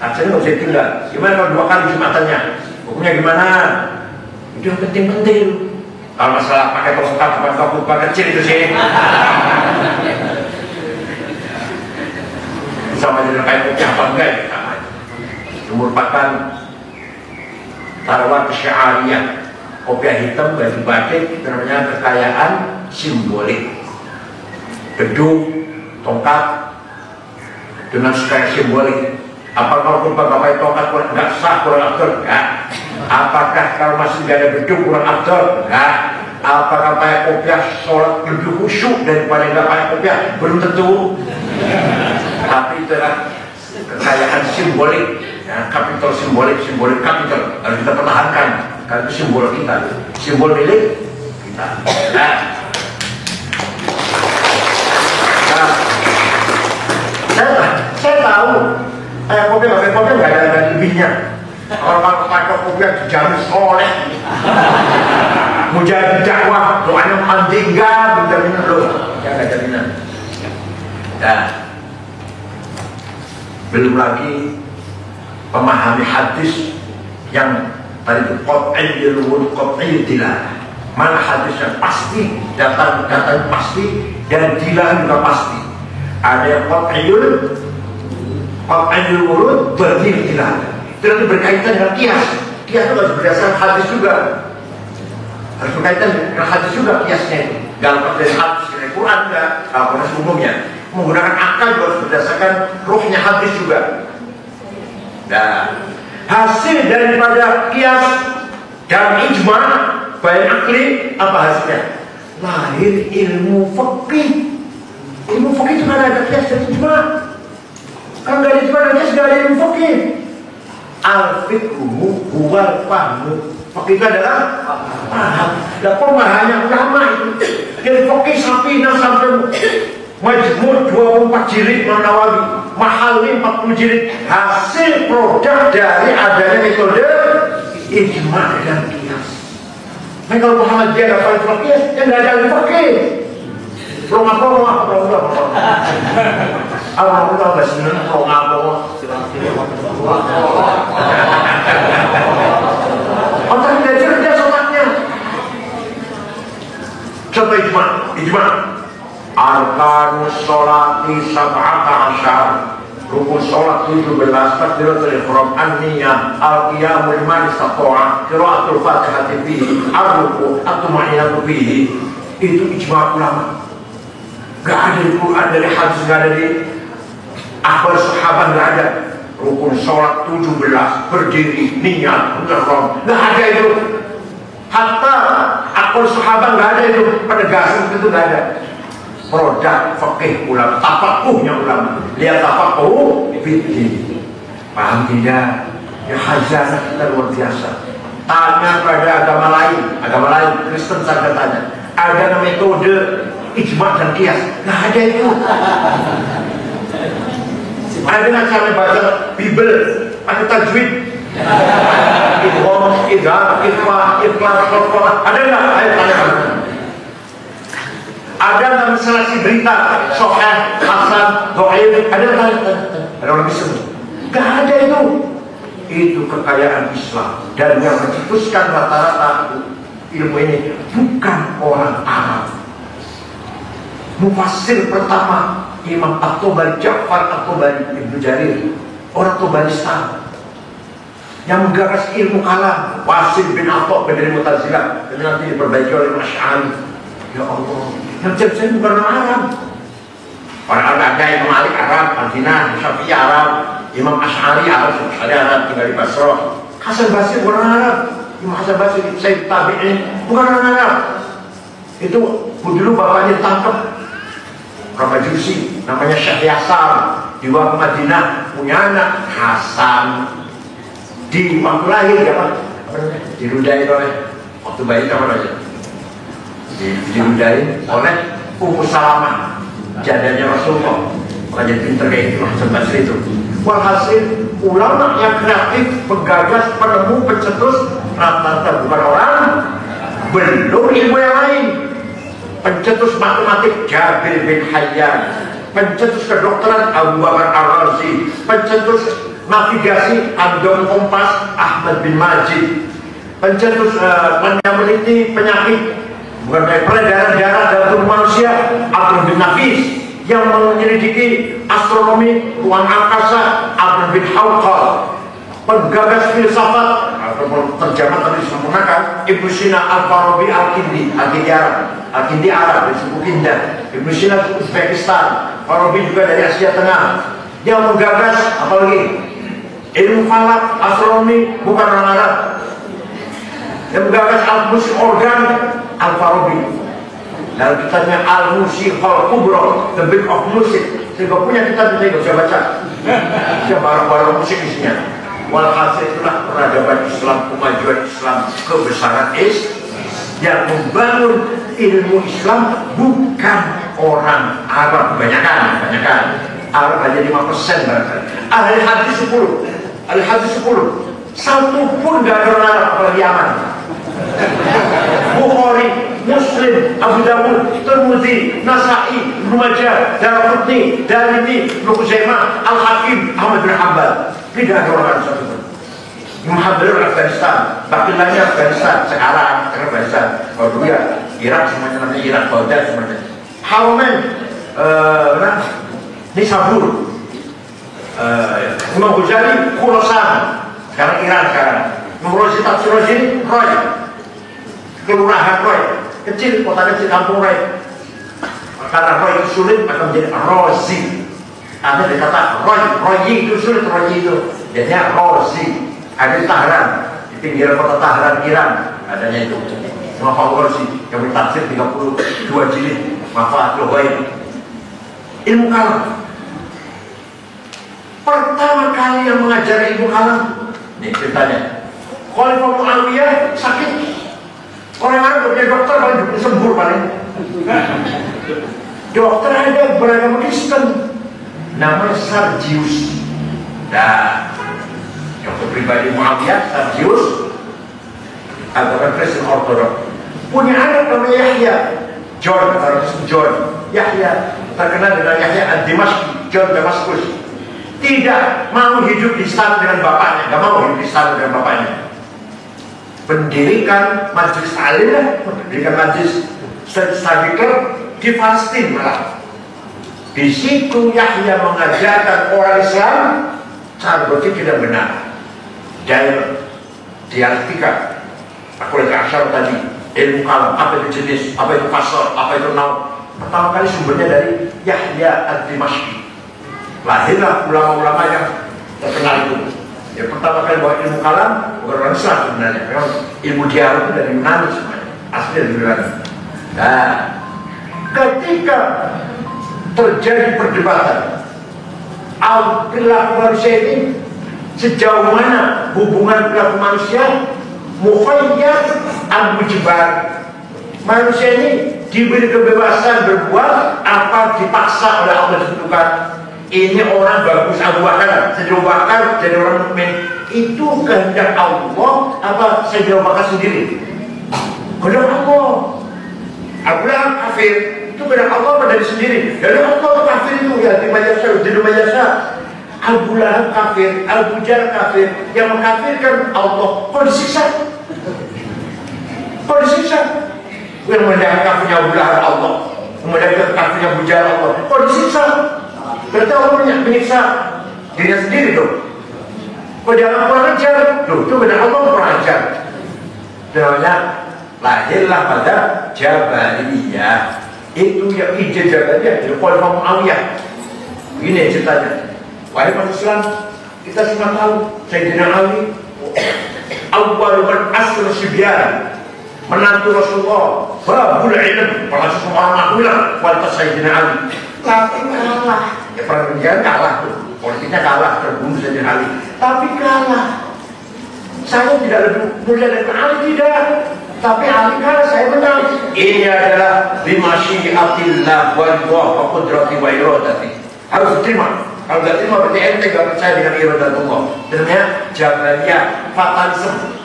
Kacanya nggak bisa ditinggal. Gimana kalau 2 kali Jumatannya? Hukumnya gimana? Itu yang penting-penting. Kalau masalah pakai khutbah kecil itu sih. Sama dengan kayak kopi apa enggak? Merupakan taruhan syiariyah. Kopiah hitam baju batik itu namanya kekayaan simbolik. Gedung, tongkat dengan sekaya simbolik. Apakah khutbah pakai tongkat kurang nggak sah, kurang afdol? Enggak. Apakah kalau masih tidak ada gedung kurang afdol? Enggak. Apakah pakai kopiah sholat lebih khusyuk daripada nggak pakai kopiah? Belum tentu. Tapi itu adalah kekayaan simbolik, ya, kapital simbolik kapital harus kita pertahankan karena itu simbol kita, simbol milik kita. Saya tahu kopi nggak ada lebihnya. Kalau pakai kopi dijamin soleh, mujahid dakwah, doanya mandingga, berjaminan loh, ya nggak jaminan. belum lagi memahami hadis yang tadi itu qat'iyyul wurud qat'iyyud dilalah. Mana hadis yang pasti, datang pasti, dan dilalah juga pasti. Ada yang qat'iyyul wurud dilalah. Itu nanti berkaitan dengan kias. Kias itu harus berdasarkan hadis juga. Harus berkaitan dengan hadis juga kiasnya itu. Gak dari hadis dari Quran enggak, proses umumnya. Menggunakan akal juga harus berdasarkan ruhnya hadis juga. Nah, hasil daripada kias dan ijma baik akli apa hasilnya? Lahir ilmu fikih. Ilmu fikih itu kan ada kias dan ijma. Kan gak ada ijma dan kias, gak ada ilmu fikih. Al-fiqhu huwal fahmu. Fikih itu adalah paham. Dan pemahamannya ulama itu dari fikih sampai Majmud 24 jilid Imam Nawawi, Mahalli 40 jilid, hasil produk dari adanya metode ijma dan qiyas. Nah kalau Muhammad dia dapat qiyas, yang nggak ada fikih. Belum apa bahasa belum apa. Otak tidak cerdas otaknya. Coba ijma. Arkanus sholati sab'ata asyar, rukun sholat 17, takbiratul ihram, an-niyah, al-qiyamul liman istata'a, qiraatul fatihati fihi, ar-ruku' at-tuma'ninatu fihi. Itu ijma ulama. Gak ada di Quran, dari hadis, gak ada di akhbar sahabat, gak ada. Rukun sholat 17, berdiri, niat, ihram, gak ada itu. Hatta akhbar sahabat gak ada itu, penegasan itu gak ada. Produk fikih ulama, tafakuhnya ulama. Lihat tafakuh fikih. Paham tidak? Ya khazanah kita luar biasa. Tanya pada agama lain Kristen saja tanya. Ada metode ijma dan qiyas? Nah ada itu. Ada cara baca Bible, ada tajwid. Ikhlas, ada nggak? Ayo tanya. Ada nggak menselasi berita sahih, hasan, dhaif? Ada orang bisa? Gak ada itu. Itu kekayaan Islam. Dan yang mencetuskan rata-rata ilmu ini bukan orang Arab. Mufassir pertama Imam At-Tabari, Ja'far At-Tabari, Ibnu Jarir, orang Tabaristan, yang menggagas ilmu kalam. Wasil bin Atha dari Mu'tazilah, dan nanti diperbaiki oleh Asy'ari. Ya Allah, yang jadi bukan orang Arab. Orang Arab ada Imam Malik Arab, Al-Dinah, Syafi'i Arab, Imam Asy'ari Arab, tinggal di Basrah. Hasan Basri bukan orang Arab. Imam Hasan Basri, Sayyid Tabi'in, bukan orang Arab. Itu dulu bapaknya ditangkap orang Majusi, namanya Syekh Yasar, dibawa ke Madinah, punya anak Hasan. Di waktu lahir ya Pak, dirudai oleh waktu bayi kapan aja, dirudai oleh Ummu Salamah, jadanya Rasulullah. Makanya pinter kayak gitu Hasan Basri itu. Walhasil ulama yang kreatif, penggagas, penemu, pencetus, rata-rata bukan orang, belum ilmu yang lain. Pencetus matematik Jabir bin Hayyan, pencetus kedokteran Abu Bakar Ar-Razi, pencetus navigasi Andong Kompas Ahmad bin Majid, pencetus meneliti penyakit bukan peredaran darah dalam tubuh manusia Abdul bin Nafis, yang menyelidiki astronomi ruang angkasa Abdul bin Hawqal, penggagas filsafat atau terjemah tadi disempurnakan Ibnu Sina Al-Farabi Al-Kindi Arab dari suku Kinda, Ibnu Sina Uzbekistan, Farabi juga dari Asia Tengah. Yang menggagas apalagi ilmu falak, astronomi bukan orang Arab. Yang menggagas al-musik organik Al-Farabi. Lalu kitabnya Al-Musiqal Kubra, The Book of Music. Saya punya kitab itu, saya baca. Saya barang-barang musik isinya. Walhasil itulah peradaban Islam, kemajuan Islam, kebesaran yang membangun ilmu Islam bukan orang Arab. Kebanyakan Arab aja 5% barangkali. Ahli hadis 10, satu pun gak ada orang Arab, apalagi Yaman. Bukhari Muslim, Abu Dawud, Tirmidzi, Nasa'i, Ibnu Majah, Daraqutni, Darimi, Ibnu Khuzaimah, Al-Hakim, Ahmad bin Hanbal. Tidak ada orang satu pun. Imam Hanbal Afghanistan, bakilanya Afghanistan sekarang Afghanistan. Kalau dulu ya Irak semuanya namanya Irak, Baghdad semuanya. Haramain, Nisabur, Imam Ghazali, Khorasan, sekarang Iran sekarang. Imam Razi, Tafsir Razi, Roy, Kelurahan Roy, kecil, kota kecil, kampung Roy. Karena Roy itu sulit, maka menjadi Rozi. Ada dikata Roy itu sulit, Roy itu jadinya Rozi. Ada di Tahran, di pinggiran kota Tahran, Iran, adanya itu. Imam Rozi yang bertafsir 32 jilid, Mafatul Ghaib. Ilmu kalam. Pertama kali yang mengajari ilmu kalam, ini ceritanya. Khalifah Muawiyah sakit. Orang-orang punya dokter paling sembur paling. Dokter ada beragama Kristen, namanya Sarjius. Nah, dokter pribadi Muawiyah, Sarjius, agama Kristen Ortodok. Punya anak namanya Yahya, John, Yahya, terkenal dengan Yahya Ad-Dimashqi, John Damaskus. Tidak mau hidup di sana dengan bapaknya, gak mau hidup di sana dengan bapaknya. Mendirikan majelis alim, mendirikan majelis study club di Palestina malah. Di situ Yahya mengajarkan orang Islam cara berpikir yang benar. Dan dialektika, aku lihat asal tadi, ilmu kalam, apa itu jenis, apa itu fasal, apa itu naum. Pertama kali sumbernya dari Yahya Ad-Dimashqi. Lahirlah ulama-ulama yang terkenal itu. Yang pertama kali bawa ilmu kalam bukan orang Islam sebenarnya. Memang ilmu dialog itu dari Yunani sebenarnya, asli dari Yunani. Nah, ketika terjadi perdebatan perilaku manusia ini, sejauh mana hubungan perilaku manusia, Mukhayyar al-Mujbar, manusia ini diberi kebebasan berbuat apa dipaksa oleh Allah ditentukan. Ini orang bagus, Abu Bakar, Sayyidina Abu Bakar jadi orang mukmin, itu kehendak Allah apa Sayyidina Abu Bakar sendiri? Kehendak Allah. Abu Lahab kafir, itu kehendak Allah apa dari sendiri? Dari Allah kafir itu ya di Majasa. Abu Lahab kafir, Abu Jahal kafir, yang mengkafirkan Allah kok disiksa? Kok disiksa? Yang mendapat kafirnya Abu Lahab Allah, mendapat kafirnya Abu Jahal Allah, kok disiksa? Berarti Allah menyiksa dirinya sendiri dong. Kok jangan kurang ajar? Loh, itu benar Allah kurang ajar. Namanya lahirlah pada Jabariyah. Itu yang ide Jabariyah dari Khalifah Muawiyah. Ini ceritanya. Wahai umat Islam, kita semua tahu Sayyidina Ali awal man asr sibyan, menantu Rasulullah, babul ilm, kalau semua orang bilang kualitas Sayyidina Ali. Tapi kalah. Ya perang kalah tuh, politiknya kalah, terbunuh Sayyidina Ali. Tapi kalah. Saya tidak lebih mulia dari Ali, tidak. Tapi Ali kalah, saya menang. Ini adalah bimasyiatillah wa qudrati wa iradati. Harus diterima. Kalau tidak terima berarti ente gak percaya dengan iradatullah. Namanya Jabariyah, fatalisme.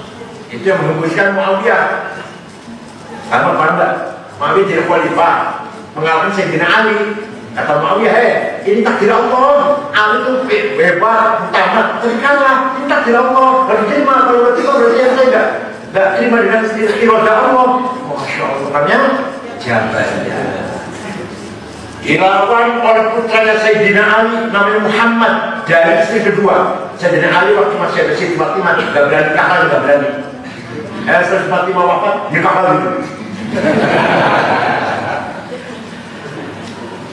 Itu yang menghembuskan Muawiyah. Sama pada Muawiyah jadi khalifah, mengalahkan Sayyidina Ali. Kata Muawiyah, ini takdir Allah. Ali itu hebat, utama, tapi kalah. Ini takdir Allah. Kalau diterima, kalau berarti saya tidak terima dengan iradah Allah. Masya Allah, makanya Jabariyah dilakukan oleh putranya Sayyidina Ali, namanya Muhammad, dari istri kedua. Sayyidina Ali waktu masih ada Siti Fatimah, gak berani kalah, gak berani. Siti Fatimah wafat, nikah lagi.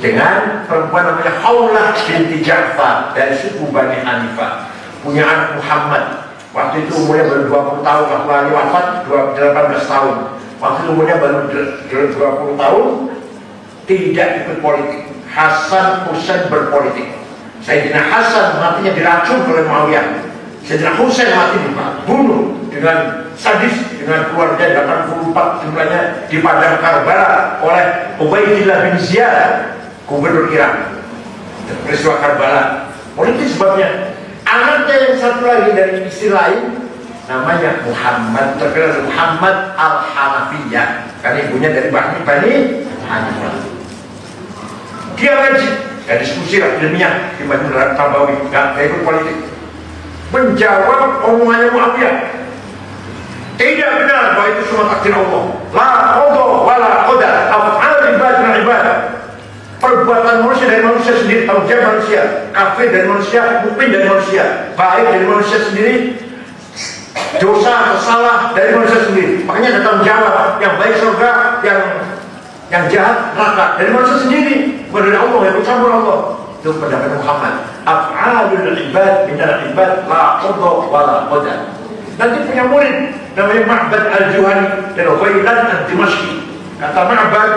Dengan perempuan namanya Khawlah binti Ja'far dari suku Bani Hanifah, punya anak Muhammad. Waktu itu umurnya baru 20 tahun, waktu Ali wafat 18 tahun. Waktu itu umurnya baru 20 tahun, tidak ikut politik. Hasan Husain berpolitik. Sayyidina Hasan matinya diracun oleh Muawiyah. Sayyidina Husain mati dibunuh dengan sadis, dengan keluarga 84 jumlahnya di padang Karbala oleh Ubaidillah bin Ziyad, gubernur Irak. Peristiwa Karbala politik sebabnya. Anaknya yang satu lagi dari istri lain namanya Muhammad, terkenal Muhammad Al-Hanafiyah. karena ibunya dari Bani Hanifah. Dia ngaji, ya diskusi lah ilmiah di Majmu'ah Tabawi, nggak ikut politik. Menjawab omongannya Muawiyah, tidak benar bahwa itu semua takdir Allah. La qada wa la qadar, af'al ibad wa ibad. Perbuatan manusia dari manusia sendiri, tanggung jawab manusia. Kafir dari manusia, mukmin dari manusia, baik dari manusia sendiri, dosa atau salah dari manusia sendiri. Makanya ada tanggung jawab, yang baik surga, yang jahat neraka dari manusia sendiri. Bukan dari Allah, yang bercampur Allah. Itu pendapat Muhammad. Af'alul ibad minal ibad la qada wa la qadar. Nanti punya murid namanya Ma'bad Al-Juhani dan Ubaidillah Al-Dimashqi. Kata Ma'bad,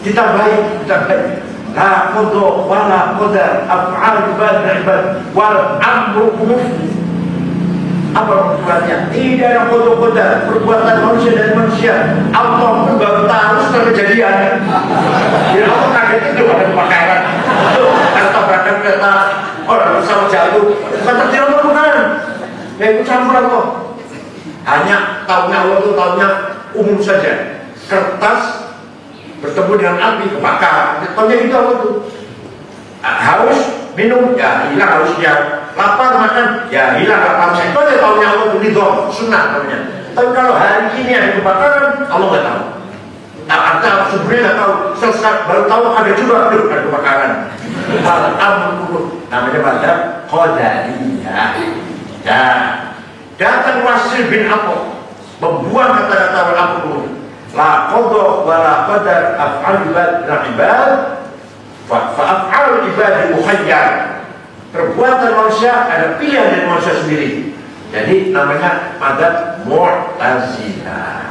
kita baik la qada wa la qadar, af'al ibad minal ibad wal amru mufti. Apa perbuatannya? Tidak ada qada, perbuatan manusia dari manusia. Allah pun baru tahu setelah kejadian. Ya Allah kaget itu ada kebakaran, ada tabrakan kereta, orang pesawat jatuh. Bukan takdir Allah, bukan. Ya itu campur Allah. Hanya tahunya Allah itu tahunya umum saja. Kertas bertemu dengan api kebakar. Tahunya gitu Allah itu. Haus minum, ya hilang hausnya. Lapar makan, ya hilang laparnya. Itu aja tahunya Allah itu nidham, sunnah namanya. Tapi kalau hari ini ada kebakaran, Allah nggak tahu. Artinya sebenarnya nggak tahu. Selesai baru tahu ada juga, ada kebakaran. Namanya pada qadariyah. Ya, datang Wasil bin Apo, membuang kata-kata wal-amru. La qada wa la qadar, af'al ibad ibad, fa af'al ibad mukhayyar. Perbuatan manusia ada pilihan dari manusia sendiri. Jadi namanya madzhab Mu'tazilah.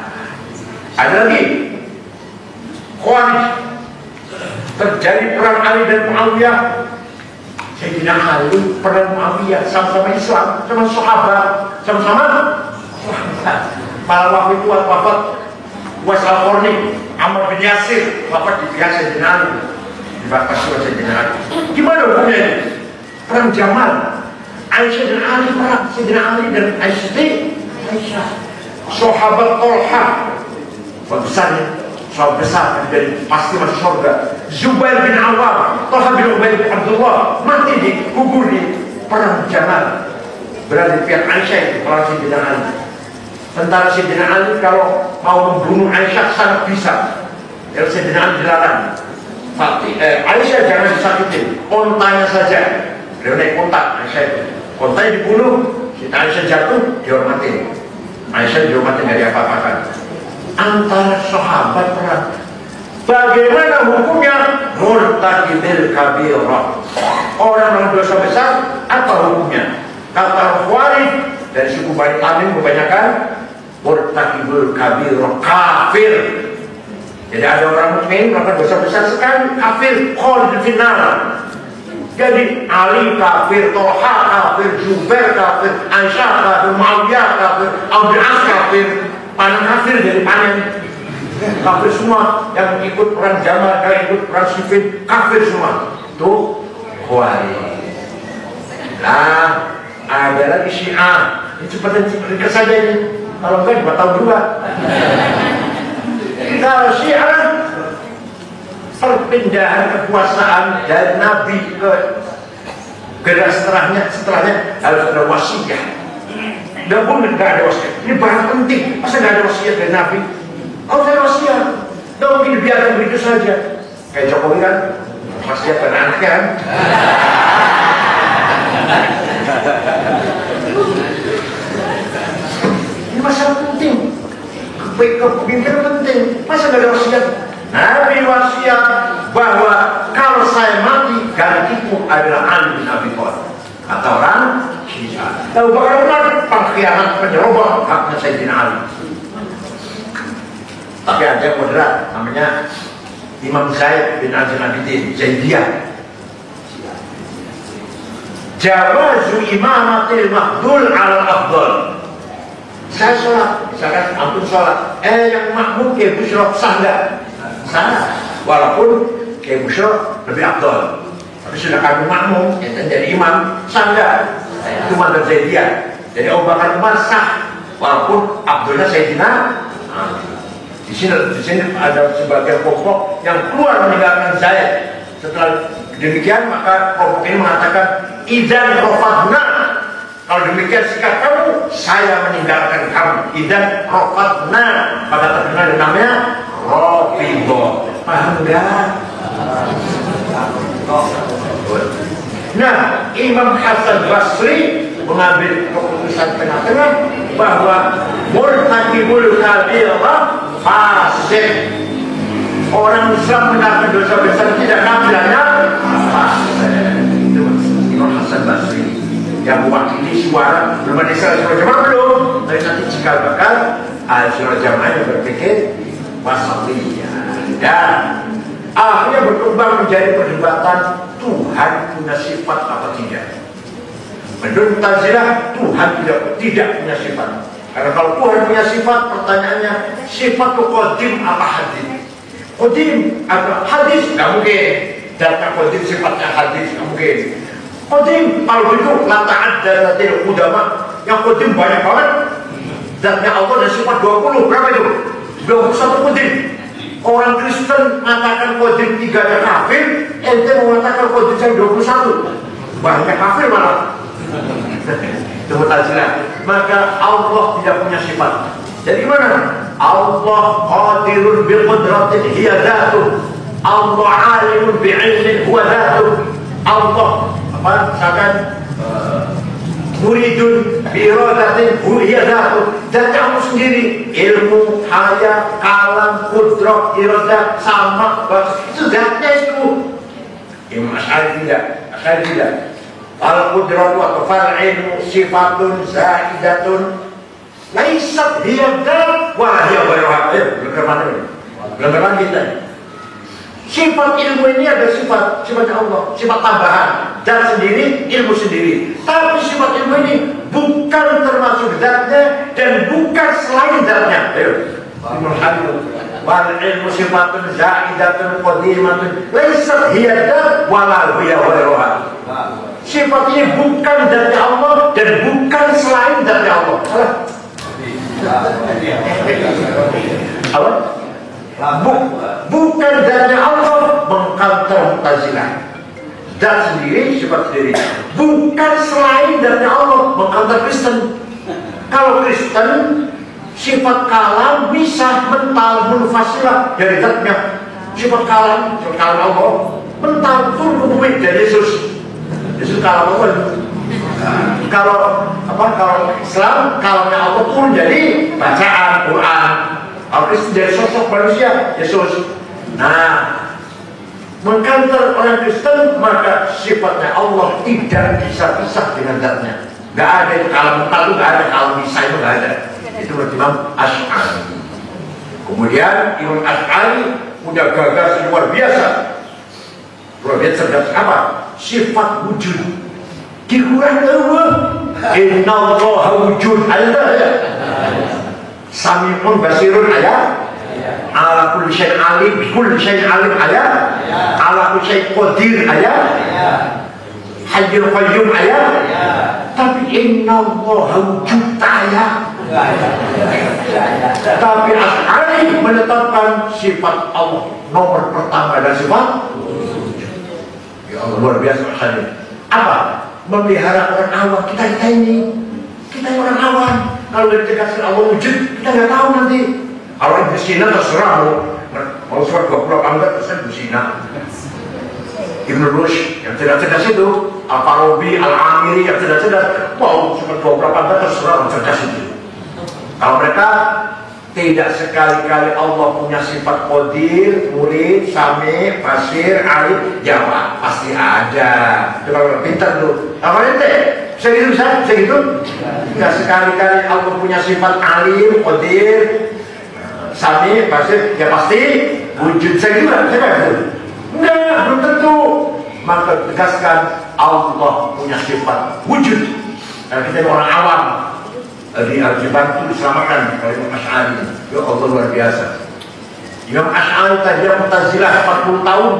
Ada lagi Khawarij. Terjadi perang Ali dan Muawiyah. Sayyidina Ali perang Muawiyah, sama-sama Islam, sama sahabat, sama-sama. Pada waktu itu wafat Uwais Al-Qarni, Ammar bin Yasir, wafat di pihak Sayyidina Ali, dibakar oleh Sayyidina Ali. Gimana hukumnya ini? Perang Jamal, Aisyah dan Ali perang, Sayyidina Ali dan Aisyah. Sahabat Tolha, besarnya, sahabat besar dari pasti masuk surga. Zubair bin Awam, Tolha bin Ubaid bin Abdullah mati gugur di perang Jamal. Berada di pihak Aisyah itu kalau Sayyidina Ali. Tentara Sayyidina Ali kalau mau membunuh Aisyah sangat bisa. Kalau Sayyidina Ali dilarang. Aisyah jangan disakitin, ontanya saja. Beliau naik kontak Aisyah itu. Kontanya dibunuh, si Aisyah jatuh, dihormatin. Aisyah dihormatin, nggak diapa-apakan. Antara sahabat perang. Bagaimana hukumnya? Murtakibil kabirah. Orang yang dosa besar, apa hukumnya? Kata Khawarij dari suku Bani Tamim kebanyakan, murtakibul kabirah, kafir. Jadi ada orang mukmin melakukan dosa besar sekali, kafir, khalid finnar. Jadi Ali kafir, Tolha kafir, Zubair kafir, Aisyah kafir, Muawiyah kafir, Abu As kafir, panen kafir jadi panen kafir semua. Yang ikut perang Jamal, yang ikut perang Siffin, kafir semua. Itu Khawarij. Nah, ada lagi Syiah. Ini cepat saja ini. Kalau enggak 2 tahun juga. Kalau Syiah, perpindahan kekuasaan dari Nabi ke generasi setelahnya harus ada wasiat. Nggak boleh nggak ada wasiat. Ini barang penting. Masa nggak ada wasiat dari Nabi? Harus ada wasiat. Nggak mungkin dibiarkan begitu saja. Kayak Jokowi kan, wasiat pada anaknya kan. Ini masalah penting. Kepemimpinan penting. Masa nggak ada wasiat? Nabi wasiat bahwa kalau saya mati gantiku adalah Ali bin Abi Thalib. Kata orang Syiah. Tahu bagaimana pengkhianat penyerobot haknya Sayyidina Ali. Tapi ada moderat namanya Imam Zaid bin Abidin Zaidiyah. Jawazu imamatil mahdul ala afdal. Saya sholat, misalkan ampun sholat, yang makmum kayak Bushra sah nggak? Sah, walaupun kayak Bushra lebih afdal. Tapi sudah kami makmum, yang jadi imam, sah nggak? Itu mandat Zaidiyah. Jadi Abu Bakar Umar sah, walaupun Abdullah Sayyidina di Di sini ada sebagian kelompok yang keluar meninggalkan Zaid. Setelah demikian maka kelompok ini mengatakan idzan rafadna. Kalau demikian sikap kamu, saya meninggalkan kamu. Idzan rafadna, maka terkenal namanya Rafidhah. Paham enggak? Nah, Imam Hasan Basri mengambil keputusan tengah-tengah bahwa murtakibul kabirah fasik. Orang Islam meninggalkan dosa besar tidak kafir, hanya fasik. Itu Imam Hasan Basri yang mewakili suara belum ada suara jamaah belum, tapi nanti cikal bakal suara jamaah yang berpikir wasatiyah. Ya, akhirnya berkembang menjadi perdebatan Tuhan punya sifat apa tidak. Menurut Mu'tazilah, Tuhan tidak punya sifat. Karena kalau Tuhan punya sifat, pertanyaannya sifat itu qadim apa hadis? Qadim apa hadis? Nggak mungkin. Data qadim sifatnya hadis, nggak mungkin. Qadim kalau begitu la ta'addatil qudama. Yang qadim banyak banget. Zatnya Allah dan sifat 20, berapa itu? 21 qadim. Orang Kristen mengatakan qadim 3-nya kafir, ente mengatakan qadim yang 21. Banyak kafir malah. Itu Mu'tazilah. Maka Allah tidak punya sifat. Jadi mana? Allah qadirun bi qudratin hiya dzatuh. Allah alimun bi ilmin huwa dzatuh. Allah misalkan muridun bi iradatin hiya dzatuh. Dan kamu sendiri ilmu, haya, kalam, qudrah, iradah sama. Itu zatnya itu. Imam Asy'ari tidak. Al-qudratu atau fal-ilmu sifatun zaidatun laisat hiya dzat wa hiya ghairuha. Bagaimana kita? Sifat ilmu ini ada sifat Allah, sifat tambahan, zat sendiri, ilmu sendiri. Tapi sifat ilmu ini bukan termasuk zatnya dan bukan selain zatnya. Wal ilmu sifatun zaidatun qadimatun laisat hiya dzat wa hiya ghairuha. Sifat ini bukan dari Allah dan bukan selain dari Allah. Bukan dari Allah, mengkantor Mu'tazilah. Dan sendiri, sifat sendiri. Bukan selain dari Allah, mengkantor Kristen. Kalau Kristen, sifat kalam bisa mental, munfasilah dari zatnya. Sifat kalam Allah mental turun ke bumi dari Yesus. Yesus kalam Allah. Kalau Islam kalamnya Allah turun jadi bacaan Quran. Kalau Kristen jadi sosok manusia Yesus. Nah, mengkantor orang Kristen maka sifatnya Allah tidak bisa pisah dengan zatnya. Gak ada itu kalam mental itu gak ada, kalam bisa itu gak ada. Itu Imam Asy'ari. Kemudian Imam Asy'ari udah gagas luar biasa. Luar biasa cerdas apa? Sifat wujud. Di Quran Allah, innallaha wujud, ada ya. Sami'un basirun ayat. Ala kulli syai'in alim, kulli syai'in alim ayat. Ala kulli syai'in qadir ayat. Hayyul qayyum ayat. Tapi innallaha wujud ayat. Tapi Asy'ari menetapkan sifat Allah nomor pertama dan sifat ya Allah, luar biasa Asy'ari. Apa? Memelihara orang awam. Kita ini orang awam. Kalau ditegaskan Allah wujud, kita nggak tahu nanti. Kalau Ibnu Sina terserah mau surat 20 angka terserah Ibnu Sina. Ibnu Rushd yang cerdas itu, Al-Farabi, Al-Amiri yang cerdas mau surat 20 angka terserah yang cerdas itu. Kalau mereka tidak sekali-kali Allah punya sifat qadir, murid, sami, basir, alim, jawab pasti ada. Coba pintar tuh. Apa ente? Bisa gitu? Tidak sekali-kali Allah punya sifat alim, qadir, sami, basir, ya pasti wujud saya juga. Enggak, belum tentu. Maka tegaskan Allah punya sifat wujud. Karena kita orang awam. Dibantu diselamatkan oleh Imam Asy'ari. Ya Allah, luar biasa. Imam Asy'ari tadi Mu'tazilah 40 tahun.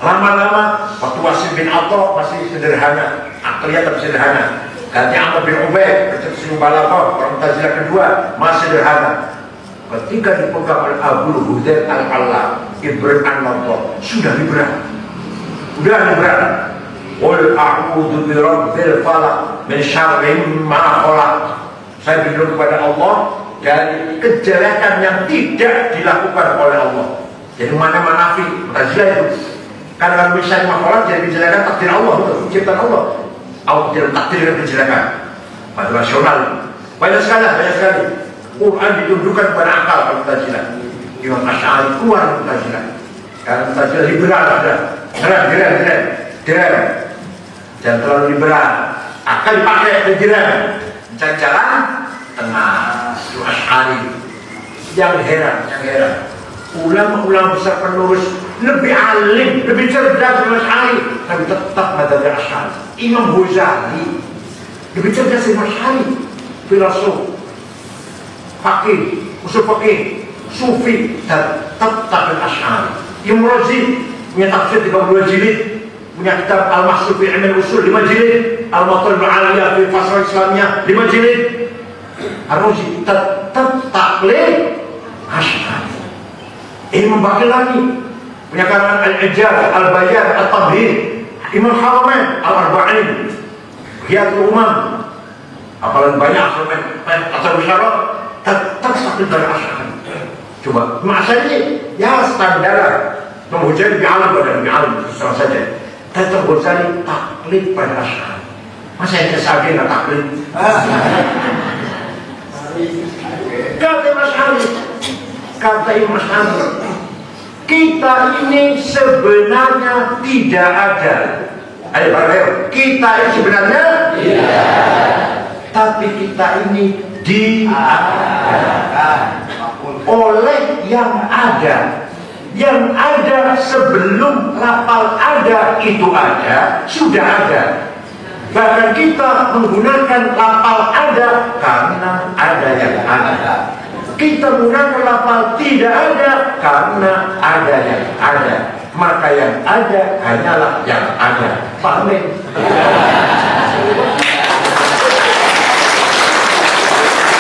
Lama-lama waktu Wasil bin Atha masih sederhana, akliyah tapi sederhana. Ganti Amr bin Ubaid, bercerita balagha, orang Mu'tazilah kedua masih sederhana. ketika dipegang oleh Abu Hudzail Al-Qalla Ibrahim An-Naddar, sudah liberal. Qul a'udzu birabbil falaq min syarri ma khalaq. Saya berdoa kepada Allah dari kejelekan yang tidak dilakukan oleh Allah. Jadi mana munafik, Mu'tazilah itu. Karena bisa makhluk jadi kejelekan takdir Allah, betul, ciptaan Allah. Allah tidak takdirkan kejelekan. Pada rasional. Banyak sekali. Quran ditundukkan kepada akal Mu'tazilah. Imam Asy'ari keluar Mu'tazilah. Karena Mu'tazilah liberal ada. Keren. Jangan terlalu liberal. Akal dipakai kejelekan. Mencari jalan tengah. Imam Asy'ari. Yang heran. Ulama-ulama besar penerus lebih alim, lebih cerdas dari Imam Asy'ari, tapi tetap madzhab Asy'ari. Imam Ghazali lebih cerdas dari Imam Asy'ari, filosof, fakih, usul fakih, sufi, dan tetap Asy'ari. Imam Razi punya tafsir 32 jilid, punya kitab Al-Mahsud fi Ilm Usul 5 jilid, Al-Matalib Al-Aliyah fi Fasal Islamiyah 5 jilid. Ar-Razi tetap taklid Asy'ari. Imam Baqir lagi punya karangan Al-Ijaz, Al-Bayan, At-Tabhid, Imam Haramain, Al-Arba'in, Hiyatul Umam, apalagi banyak asal syarat tetap sakit dari Asy'ari. Coba maksudnya ya standar menghujat lebih alam pada lebih alam sama saja. Tetap Ghazali taklid pada Asy'ari. Masa yang kesalahan nggak taklid? Kata Imam Asy'ari, kita ini sebenarnya tidak ada. Ayo, kita ini sebenarnya tidak. Tapi kita ini diadakan oleh yang ada. Yang ada sebelum lafal ada itu ada, sudah ada. Bahkan kita menggunakan lafal ada karena ada yang ada. Kita menggunakan lafal tidak ada karena ada yang ada. Maka yang ada hanyalah yang ada. Paham?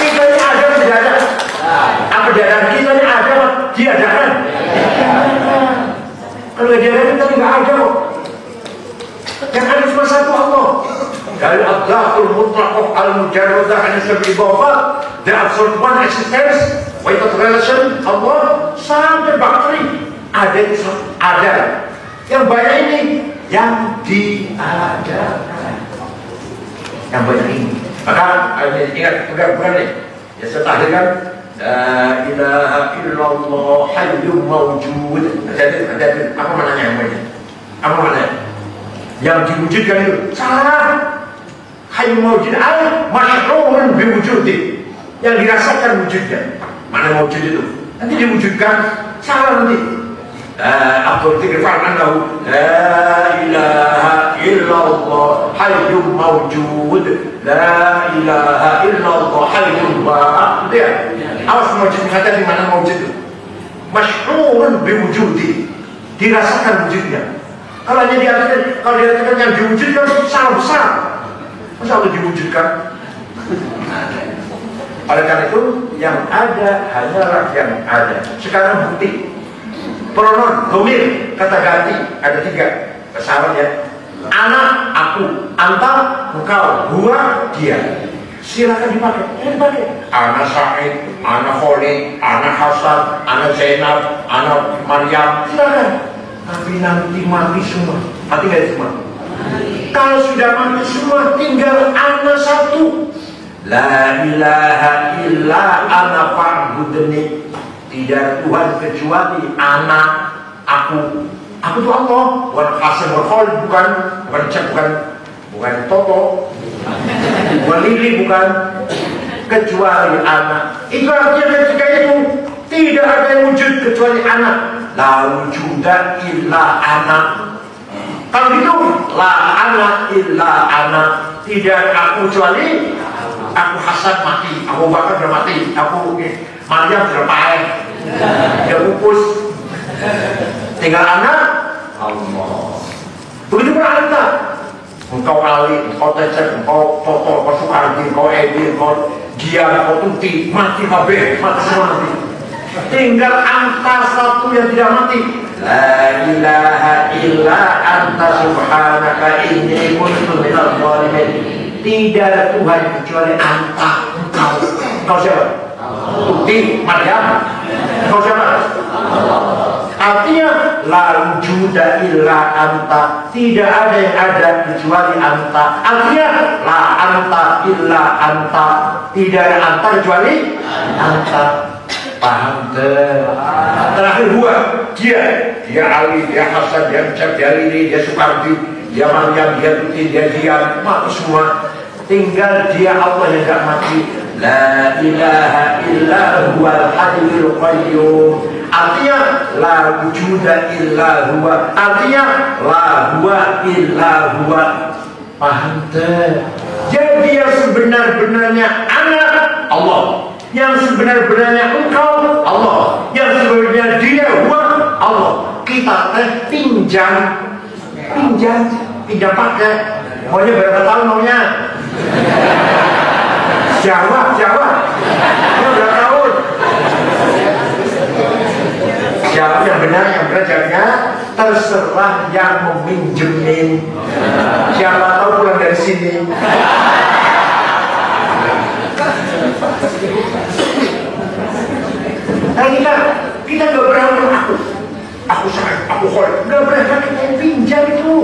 Kita ini ada atau tidak ada? Apa diadakan? Kita ini ada atau diadakan? Kalau diadakan kita tidak ada kok. Yang ada cuma satu Allah. Dari Al-Dhaful Mutlaqah Al-Mujarradah an Al-Ibawah, the absolute one existence, without relation Allah, sampai bakteri ada itu ada. Yang banyak ini yang diadakan. Yang banyak ini. Maka ingat pegang nih. Ya setelah kan La ilaha illallah hayyum mawjud. Jadi apa maknanya yang banyak? Apa maknanya? Yang diwujudkan itu salah. Hayyum mawjud al masyhurun biwujudi. Yang dirasakan wujudnya. Mana wujud itu? Nanti diwujudkan salah nanti. Abdul Tirfan lahu la ilaha illallah hayyum mawjud. La ilaha illallah hayyum mawjud. Awas mawjud ada di mana mawjud itu? Masyhurun biwujudi. Dirasakan wujudnya. Kalau diartikan yang diwujudkan salah besar. Masa Allah diwujudkan? Oleh karena itu yang ada hanyalah yang ada. Sekarang bukti pronoun, domir, kata ganti ada 3 kesalahan ya. Anak, aku, anta, engkau, gua, dia. Silakan dipakai. Anak Sa'id, anak Khalid, anak Hasan, anak Zainab, anak Maryam, silakan. Tapi nanti mati semua. Mati nggak semua? Kalau sudah mati semua, tinggal anak satu. La ilaha illa ana fa'budni. Tidak Tuhan kecuali anak, aku. Aku itu Allah. Bukan Hasan, bukan Khalid, bukan Cek, bukan Toto, bukan Lili, bukan. Kecuali anak. Itu artinya ketika itu tidak ada yang wujud kecuali anak. La wujuda illa anak. Kalau gitu, la anak illa anak. Tidak ada aku kecuali aku. Hasan mati, Abu Bakar sudah mati, aku Maryam sudah pakai, dia pupus. Tinggal anak Allah. Begitu pula anta. Engkau Ali, engkau Tecek, engkau Toto, engkau Sukardi, engkau Edi, engkau Gia, engkau Tuti, mati kabeh, mati semua nanti. tinggal anta satu yang tidak mati. La ilaha illa anta subhanaka inni kuntu minadh dhalimin. Tidak ada Tuhan kecuali anta, engkau. Engkau siapa? Tuti Maryam. Engkau siapa? Artinya la wujuda illa anta, tidak ada yang ada kecuali anta. Artinya la anta illa anta, tidak ada anta kecuali anta. Paham terakhir dua, dia Ali, dia Hasan, dia Jalili, dia Sukardi, dia Maryam, dia Tuti, dia Dian, mati semua. Tinggal dia Allah yang tidak mati. La ilaha illa huwal hayyul qayyum. Artinya la wujuda illa huwa. Artinya la huwa illa huwa. Paham tak? Jadi yang sebenar-benarnya anak Allah, yang sebenar-benarnya engkau Allah, yang sebenarnya dia huwa Allah. Kita pinjam pakai. Maunya berapa tahun maunya? Jawab. Berapa tahun? Jawab yang benar jawabnya terserah yang meminjemin. Siapa tahu pulang dari sini. Nah kita nggak berani aku sakit, aku khol, nggak berani, kita pinjam itu.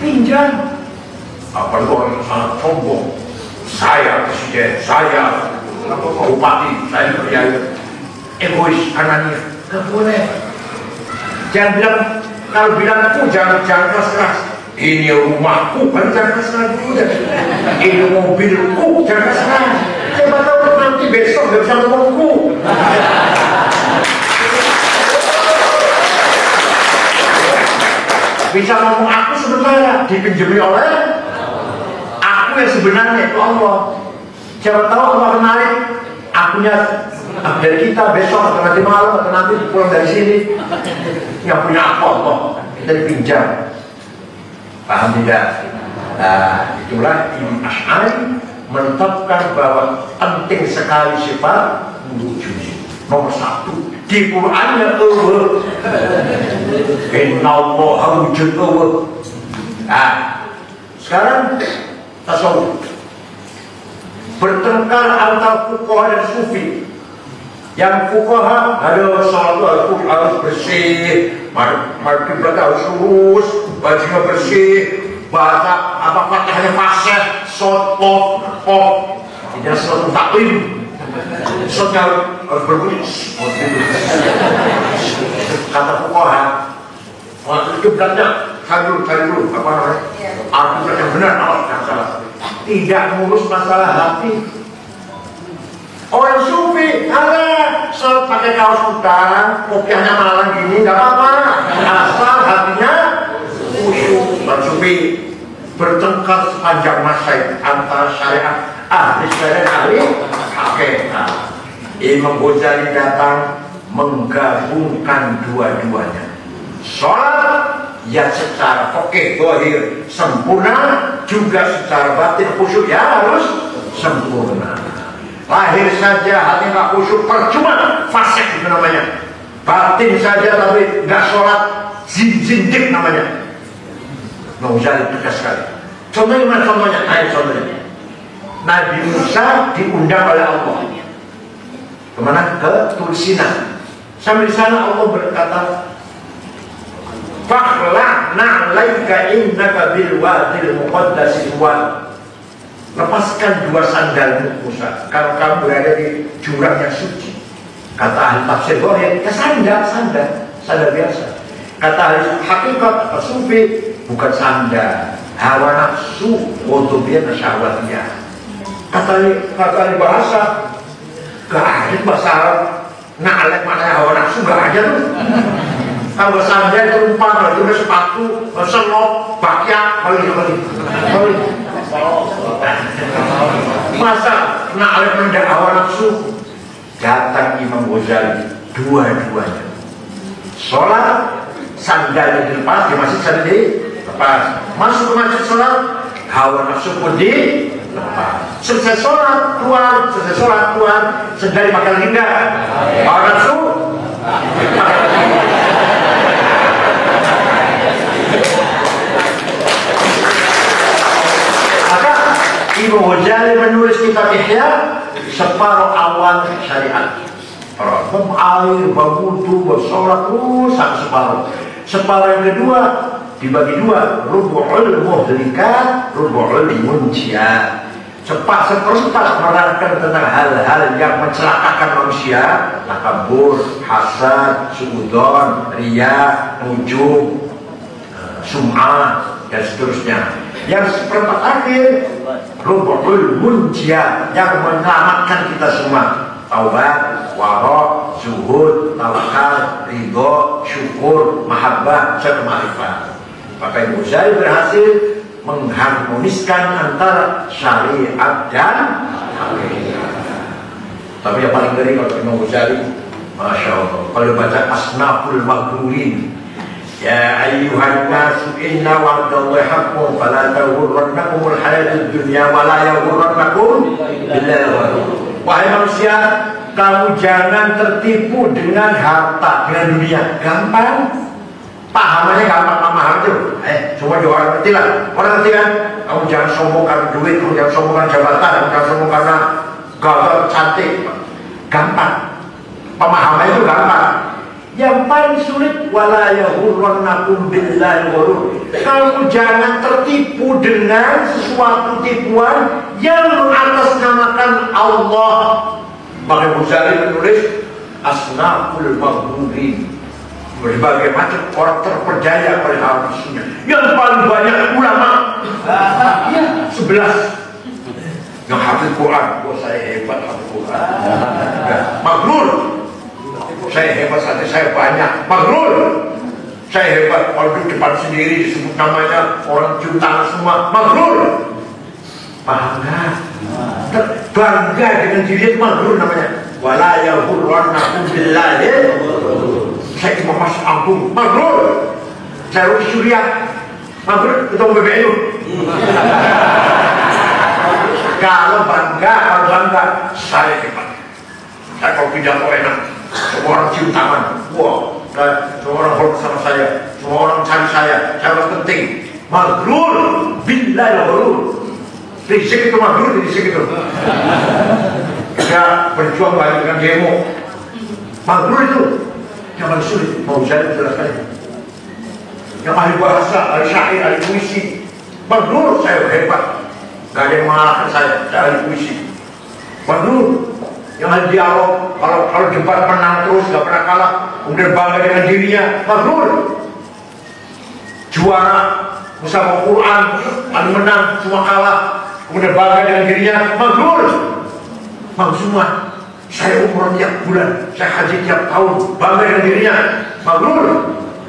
Pinjam. Apa itu orang sangat sombong? Saya presiden, saya bupati, saya berjaya. Egois, anaknya, nggak boleh. Jangan bilang, kalau bilang aku jangan keras-keras. Ini rumahku, kan jangan keras-keras dulu. Ini mobilku, jangan keras-keras. Siapa tahu nanti besok nggak bisa ngomongku. Bisa ngomong aku sebenarnya dipinjami oleh aku yang sebenarnya itu Allah. Siapa tahu Allah kenalin akunya dari kita besok atau nanti malam atau nanti pulang dari sini yang punya apa Allah kita dipinjam. Paham tidak? Nah, itulah Imam Asy'ari menetapkan bahwa penting sekali sifat wujud. Nomor satu di Qurannya Allah. Inna Allah wujud Allah. Nah, sekarang tasawuf bertengkar antara fuqaha dan sufi. Yang fuqaha ada salat harus bersih, markiblat harus lurus, bajunya bersih, baca apa fatihahnya fasih, shot tidak shot taklim. Shotnya harus berbunyi. Kata fuqaha, kiblatnya cari dulu apa namanya? Argumen yang benar, yang salah. Tidak ngurus masalah hati. Orang sufi, sholat pakai kaos kutang, kopiahnya malang gini, nggak apa-apa. Asal hatinya khusyuk. Orang sufi bertengkar sepanjang masa antara syariat ahli syariat ahli hakikat. Imam Ghazali datang menggabungkan dua-duanya. Sholat ya secara fikih zahir sempurna, juga secara batin khusyuk ya harus sempurna. Lahir saja hati nggak khusyuk percuma, fasik itu namanya. Batin saja tapi nggak sholat, zindik namanya. Ghazali tegas sekali. Contohnya mana contohnya? Contohnya Nabi Musa diundang oleh Allah kemana? Ke Tursina. Sampai di sana Allah berkata, "Fakhla'na 'alaika innaka bil wadil muqaddas tuwa." Lepaskan dua sandalmu Musa kalau kamu berada di jurang yang suci. Kata ahli tafsir zahir, ya sandal biasa. Kata ahli hakikat atau sufi, bukan sandal, hawa nafsu, wudhubiya nasyawatiyah. Kata ahli bahasa, gak ada bahasa Arab na'alek maknanya hawa nafsu, gak ada tuh. Kalau sandal itu umpan, itu sepatu, selop, bakyak, balik. Masa na'alek mendak hawa nafsu. Datang Imam Ghazali, dua-duanya. Sholat, sandalnya dilepas, di masjid sandal dilepas. Masuk ke masjid sholat, hawa nafsu pun dilepas. lepas. Selesai sholat keluar, sedari makan lagi enggak? Orang su maka Ibnu Ghazali menulis kitab Ihya separuh awal syariat. Bab air, bab wudu, bab sholat, sampai separuh. Separuh yang kedua dibagi dua, rubu'ul muhlikat, rubu'ul munjiat. Seperempat menerangkan tentang hal-hal yang mencelakakan manusia, takabur, hasad, suudzon, riya, ujub, sum'ah, dan seterusnya. Yang seperempat akhir, rubu'ul munjiat, yang menyelamatkan kita semua. Taubat, wara, zuhud, tawakal, ridho, syukur, mahabbah, serta ma'rifat. Maka Ibnu Ghazali berhasil mengharmoniskan antara syariat dan hakikat. Tapi yang paling ngeri kalau Ibnu Ghazali, masya Allah, kalau baca Asnaful Maghrurin, ya ayyuhan nasu inna wa'dallahi haqqun fala taghurrannakumul hayatud dunya wa la yaghurrannakum billahi al-ghurur. Wahai manusia, kamu jangan tertipu dengan harta, dengan dunia. Gampang, pahamannya gampang, paham itu. Semua juga orang ngerti lah. Orang ngerti kan? Kamu jangan sombong karena duit, kamu jangan sombong karena jabatan, kamu jangan sombong karena gagal cantik. Gampang, pemahaman itu gampang. Yang paling sulit, wala yaghurrannakum billahi al-ghurur. Kamu jangan tertipu dengan sesuatu tipuan yang mengatasnamakan Allah. Maka Ghazali menulis Asnaful Maghrurin, berbagai macam orang terpercaya oleh hal sunnah. Yang paling banyak ulama, ya 11. Yang hafid Quran, saya hebat hafid Quran. Maghrur, saya hebat, saya banyak. Maghrur, saya hebat. Kalau di depan sendiri disebut namanya, orang cium tangan semua. Maghrur, paham nggak? Bangga dengan diri itu maghrur namanya. Wala yaghurrannakum billahi. Saya cuma masuk ampun, maghrur. Saya rugi Suriah, maghrur, itu PBNU. Kalau bangga, saya hebat. Saya kalau pidato enak, semua orang cium tangan. Wah, semua orang hormat sama saya, semua orang cari saya orang penting. Maghrur, billahi maghrur. Risik itu maghrur, risik itu. Kita berjuang banyak dengan demo. Maghrur itu yang paling sulit. Mau saya jelaskan. Yang ahli bahasa, ahli syair, ahli puisi. Maghrur, saya hebat. Gak ada yang mengalahkan saya ahli puisi. Maghrur, yang ahli dialog, kalau debat menang terus, gak pernah kalah, kemudian bangga dengan dirinya. Maghrur, juara musabaqah Quran, paling menang, semua kalah, kemudian bangga dengan dirinya. Maghrur, mau semua. Saya umroh tiap bulan, saya haji tiap tahun, bangga dengan dirinya. Maghrur,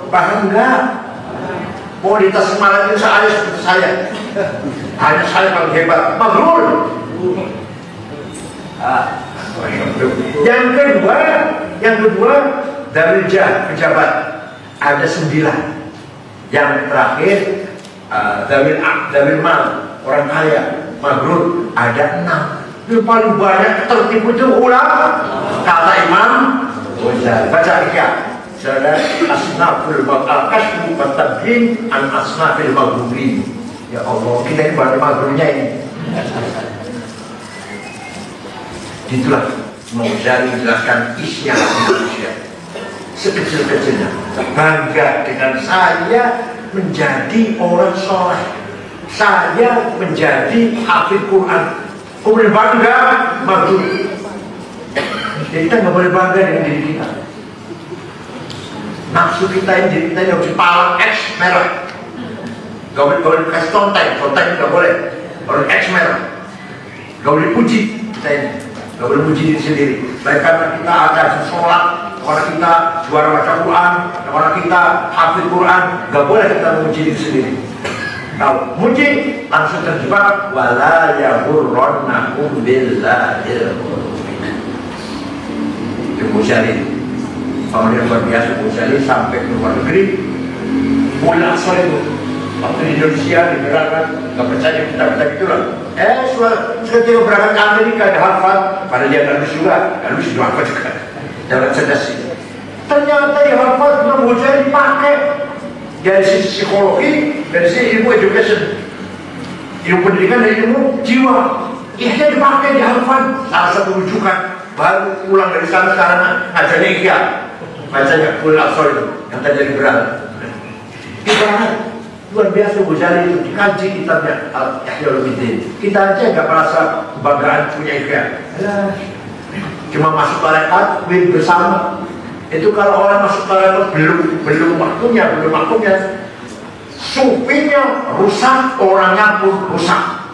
bahkan enggak. Kualitas semangat itu saya seperti saya. Hanya saya paling hebat. Maghrur. Yang kedua dari pejabat ada 9. Yang terakhir dari mal, orang kaya. Maghrur ada 6. Yang paling banyak tertipu itu ulama, kata Imam Ghazali. Baca Ihya. Saudara, Asnaful Al-Kashfu Batabhin an Asnafil Maghrurin. Ya Allah, kita ini banyak maghrurnya ini. Itulah Ghazali menjelaskan isinya manusia sekecil-kecilnya. Bangga dengan saya menjadi orang soleh, saya menjadi hafid Quran. Kemudian bangga maghrur. Jadi kita nggak boleh bangga dengan diri kita. Nafsu kita ini harus dipalang X merah. Gak boleh kasih tonteng nggak boleh. Harus X merah. Gak boleh puji kita ini. Gak boleh puji diri sendiri. Baik karena kita ada sholat, karena kita juara baca Quran, karena kita hafid Quran, gak boleh kita memuji diri sendiri. Kalau muji langsung terjebak. Wala yaghurrannakum billahil ghurur. Itu Ghazali. Kemudian luar biasa Ghazali sampai ke luar negeri. Pulang sore itu Waktu di Indonesia digerakkan, nggak percaya kita gitu lah. Seketika berangkat ke Amerika di Harvard, pada dia lulus juga, lulus di Harvard juga. Jangan cerdas sih. Ternyata di Harvard Mu'jizat dipakai dari sisi psikologi, dari sisi ilmu education, ilmu pendidikan dan ilmu jiwa. Ihya dipakai di Harvard, salah satu rujukan. Baru pulang dari sana sekarang ngajarnya Ihya, bacanya full absor itu yang terjadi berat. Ibarat luar biasa Ghazali itu dikaji kitabnya Ihya Ulumuddin. Kita aja nggak merasa kebanggaan punya Ihya. Cuma masuk tarekat win bersama. Itu kalau orang masuk tarekat belum waktunya. Sufinya rusak, orangnya pun rusak.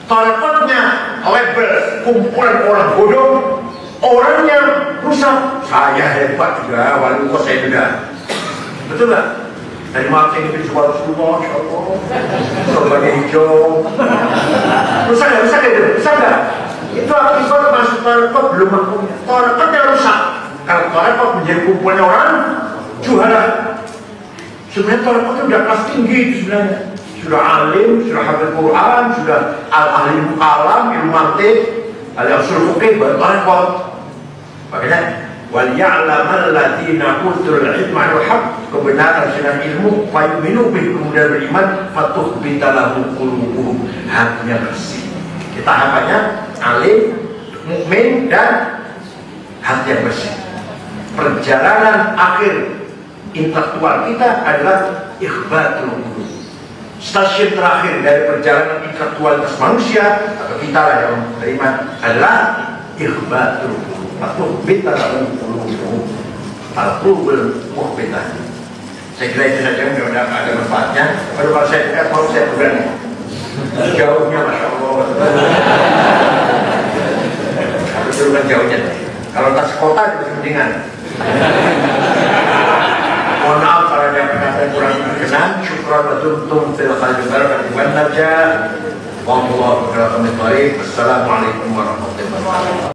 Tarekatnya label kumpulan orang bodoh, orangnya rusak. Saya hebat juga, wali kok saya juga. Betul nggak? Dari maaf saya ingin jual Rasulullah, Insya Allah. Sorbannya hijau. Rusak nggak? Rusak nggak? Itu akibat masuk tarekat belum waktunya. Tarekatnya rusak. Kalau tarekat menjadi kumpulan orang juhala. Sebenarnya tarekat itu udah kelas tinggi itu sebenarnya. Sudah alim, sudah hafal Quran, sudah ahli kalam, ilmu mantiq, ahli usul fikih, baru tarekat. Makanya wal ya'lamal ladzina utul ilma al-haq, kebenaran sedang ilmu, fa yu'minu bihi, kemudian beriman, fatukhbita lahu qulubuhum, hatinya bersih. Kita hafalnya alim, mukmin dan hati yang bersih. Perjalanan akhir intelektual kita adalah ikhbatul qulub. Stasiun terakhir dari perjalanan intelektualitas manusia atau kita lah yang beriman adalah ikhbatul qulub. Fatukhbita lahu qulubuhum, al-qulubul mukhbitah. Saya kira itu saja, mudah-mudahan ada manfaatnya. Kalau saya berani jauhnya, Masya Allah. Harus turunkan jauhnya. Kalau tas kota itu kepentingan. Mohon maaf kalau ada perkataan kurang berkenan. Syukran wa tuntum fil khairi barakati wan najah. Wallahu a'lam bishawab. Assalamualaikum warahmatullahi wabarakatuh.